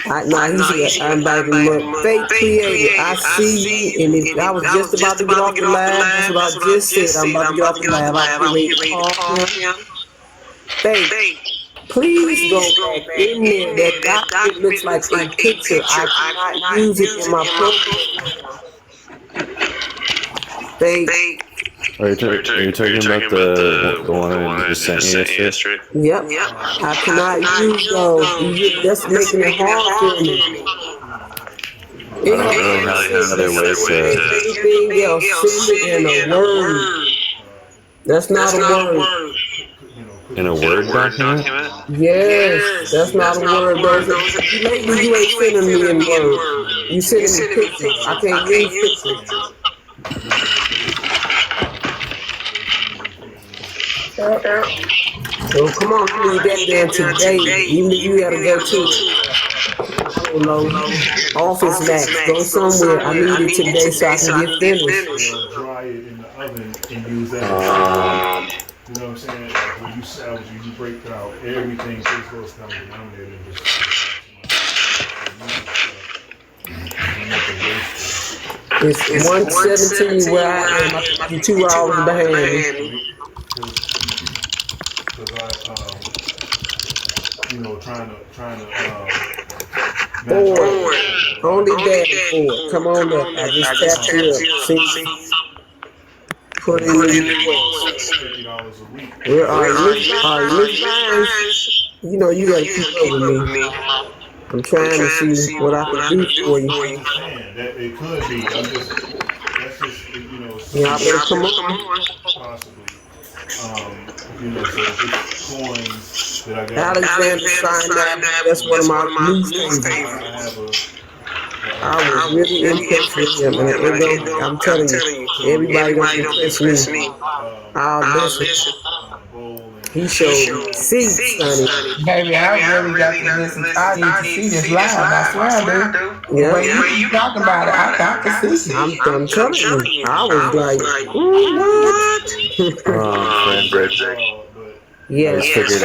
He's here. I invited him up. Fake Creative, I see you. And if I was just about to get off the live, that's what I just said. I'm about to get off the live. I'm getting ready to call him. Fake, please go back in there. That document looks like a picture. I cannot use it in my program. Fake. Are you talking about the one I just sent you yesterday? Yep. I cannot use those. That's making it hard for me. I don't really have any other ways to. Anything else, send it in a word. That's not a word. In a Word document? Yes, that's not a word. Lately you ain't sending me in word. You sending me pictures. I can't use pictures. So come on, you need that there today. Even if you gotta go to, I don't know, Office Max, go somewhere. I need it today so I can get finished. Dry it in the oven and use that. You know what I'm saying? Like when you salvage, you break out everything. This goes down the denominator and just. It's 1:17 where I am. I'm 2 hours behind me. Forward. Only that forward. Come on up. I just tapped you up. See? Put in the request. Where are you? Miss Vines? You know you gotta keep up with me. I'm trying to see what I can do for you. It could be. That's just, Y'all better come on. Possibly. So it's coins that I got. Alexander signed up. That's one of my newspapers. I was really impressed with him, and I'm telling you, everybody don't impress me. I'll listen. He showed receipts, honey. Baby, I really got to listen. I need to see this live. I swear I do. The way you talking about it, I can see it. I'm telling you, I was like, what? Yeah, I just figured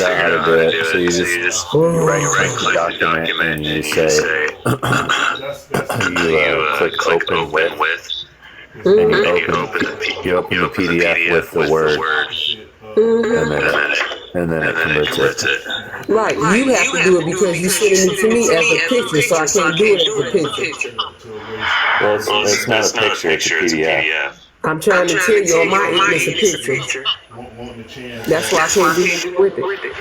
out how to do it. So you just right click the document and you say you click open with, and you open the PDF with the word, and then it converts it. Right, you have to do it because you sending it to me as a picture, so I can't do it as a picture. Well, it's not a picture; it's a PDF. I'm trying to tell you, on my end, it's a picture. That's why I can't do it with it.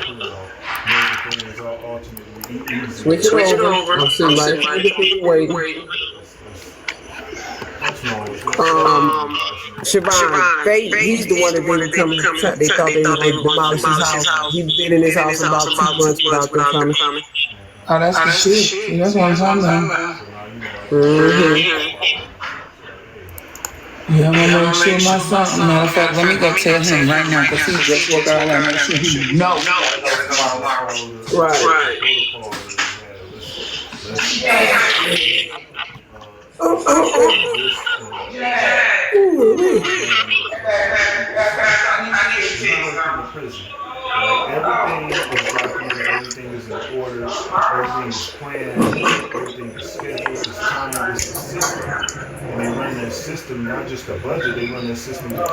Switch it over. I'm sitting right here waiting. Siobhan, he's the one that didn't come. They thought they were going to demolish his house. He's been in his house about 2 months without them coming. Oh, that's the shit. That's what I'm talking about. Yeah, I'm gonna make sure my son. Matter of fact, let me go tell him right now because he just woke up. I gotta make sure he knows. Right. Everything is documented, everything is in order, everything is planned, everything is scheduled, it's timed, it's a system. And they run that system, not just a budget, they run that system to keep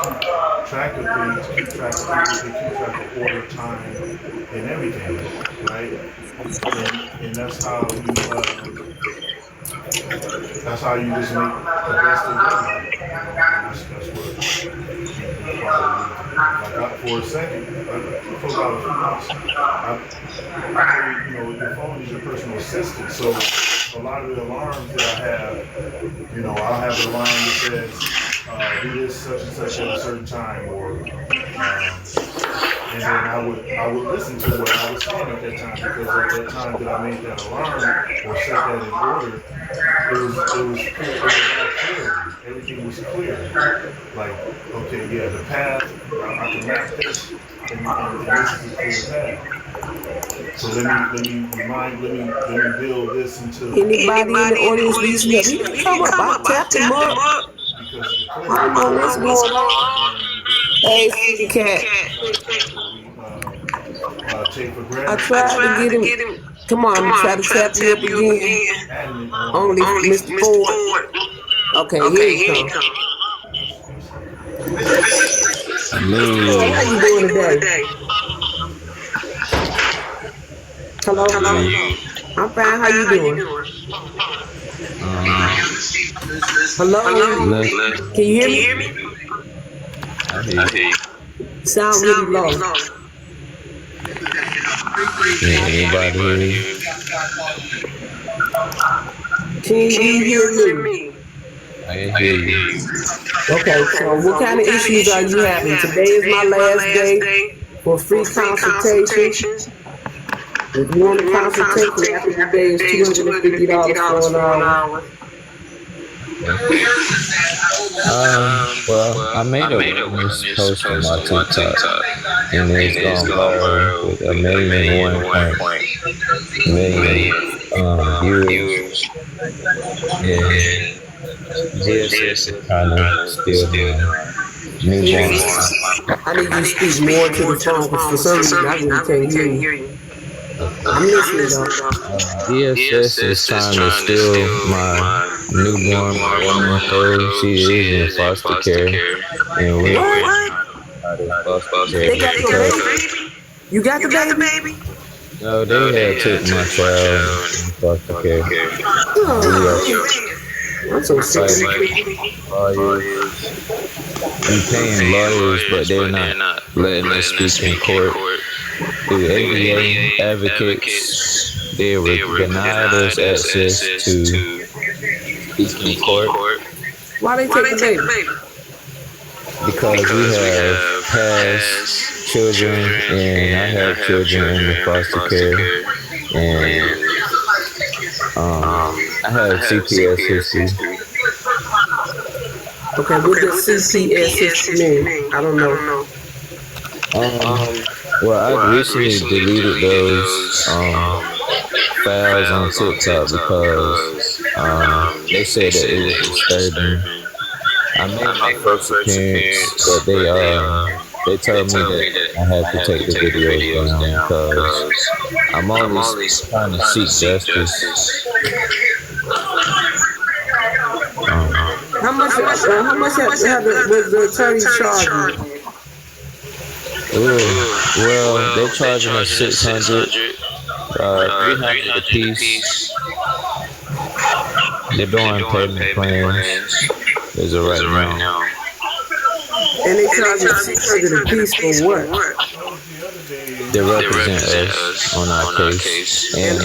track of things, keep track of people, they keep track of order, time, and everything, right? And that's how you just make the best of everything. That's what you For a second, for about a few months, I made, your phone is your personal assistant. So a lot of the alarms that I have, I'll have an alarm that says, do this such and such at a certain time, or and then I would listen to what I was saying at that time, because at that time that I made that alarm or set that in order, it was clear. It was all clarity. Everything was clear. Like, okay, yeah, the path. I can map this, and this is a clear path. So let me build this into Anybody in the audience need some help? You can come up. I tapped them up. because of the I don't know what's clarity. going on. Hey, City Cat. Take for I granted. tried to get him. Come on, I'm trying to tap you up again. Only Mr. Ford. Okay, here he comes. Mr. Ford, how you doing today? Hello? I'm fine. How you doing? Hello? Can you hear me? I hear you. Sound really low. Can anybody hear you? Can you hear me? I can hear you. Okay, so what kind of issues are you having? Today is my last day for free consultations. If you want a consultation after today, is $250 for an hour. Well, I made a awareness post on my TikTok, and it's gone viral with 1.1 million views. And DSS is trying to steal my newborn. I need you to speak more to the phone, because for some reason I really can't hear you. I'm listening though. DSS is trying to steal my newborn, my 1 month old. She is in foster care, and we're out of foster care. They got your baby? You got the baby? No, they had took my child in foster care. I'm so sorry. Lawyers. We paying lawyers, but they're not letting us speak in court. Through ADA advocates, they were denied us access to speak in court. Why they take the baby? Because we have past children, and I have children in the foster care, and I have CPS history. Okay, what does CPS history mean? I don't know. Well, I recently deleted those files on TikTok because they said that it was disturbing. I made my first appearance, but they told me that I had to take the videos down because I'm always trying to seek justice. How much was the attorney charging? Well, they're charging us $600, $300 a piece. They're doing payment plans as of right now. And they charge us $600 a piece for what? They represent us on our case. And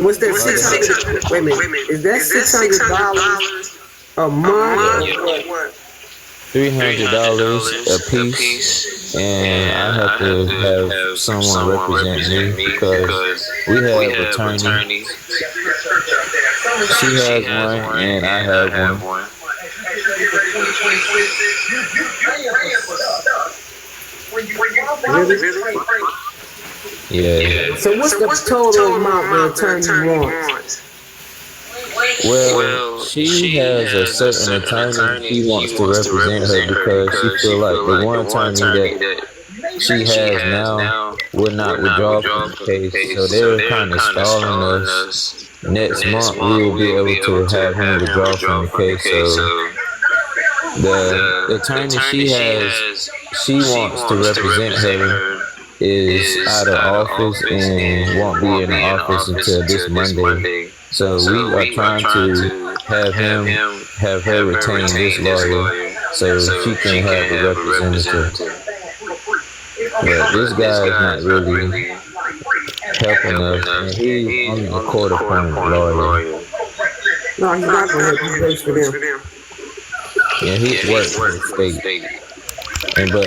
what's that $600? Wait a minute. Is that $600 a month or what? $300 a piece, and I have to have someone represent me because we have attorneys. She has one, and I have one. Yeah. So what's the total amount the attorney wants? Well, she has a certain attorney she wants to represent her because she feel like the one attorney that she has now would not withdraw from the case. So they're kind of stalling us. Next month we will be able to have him withdraw from the case. So the attorney she has, she wants to represent her, is out of office and won't be in the office until this Monday. So we are trying to have her retain this lawyer so she can have a representative. But this guy is not really helping us, and he's only a court-appointed lawyer. No, he's not gonna help. He works for them. Yeah, he works for the state. And but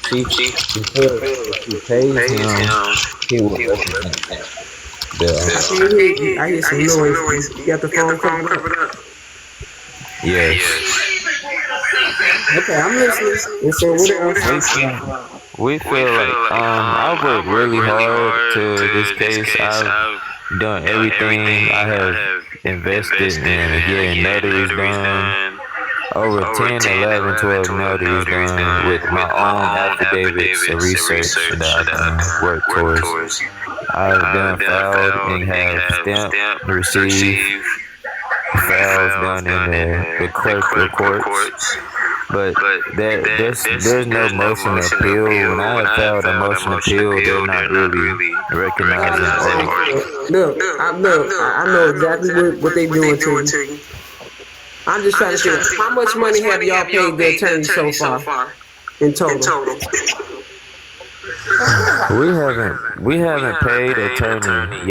she feels if she pays him, he will represent them. I can't hear you. I hear some noise. You got the phone covered up? Yes. Okay, I'm listening. And so what else? We feel like I worked really hard to this case. I've done everything. I have invested in getting notaries done. Over 10, 11, 12 notaries done with my own affidavits of research that I've done work towards. I've done filed and have stamped, received files done in the clerk reports. But there's no motion to appeal. When I have filed a motion to appeal, they're not really recognizing Look, I know exactly what they doing to you. I'm just trying to figure out how much money have y'all paid the attorney so far in total? We haven't paid attorney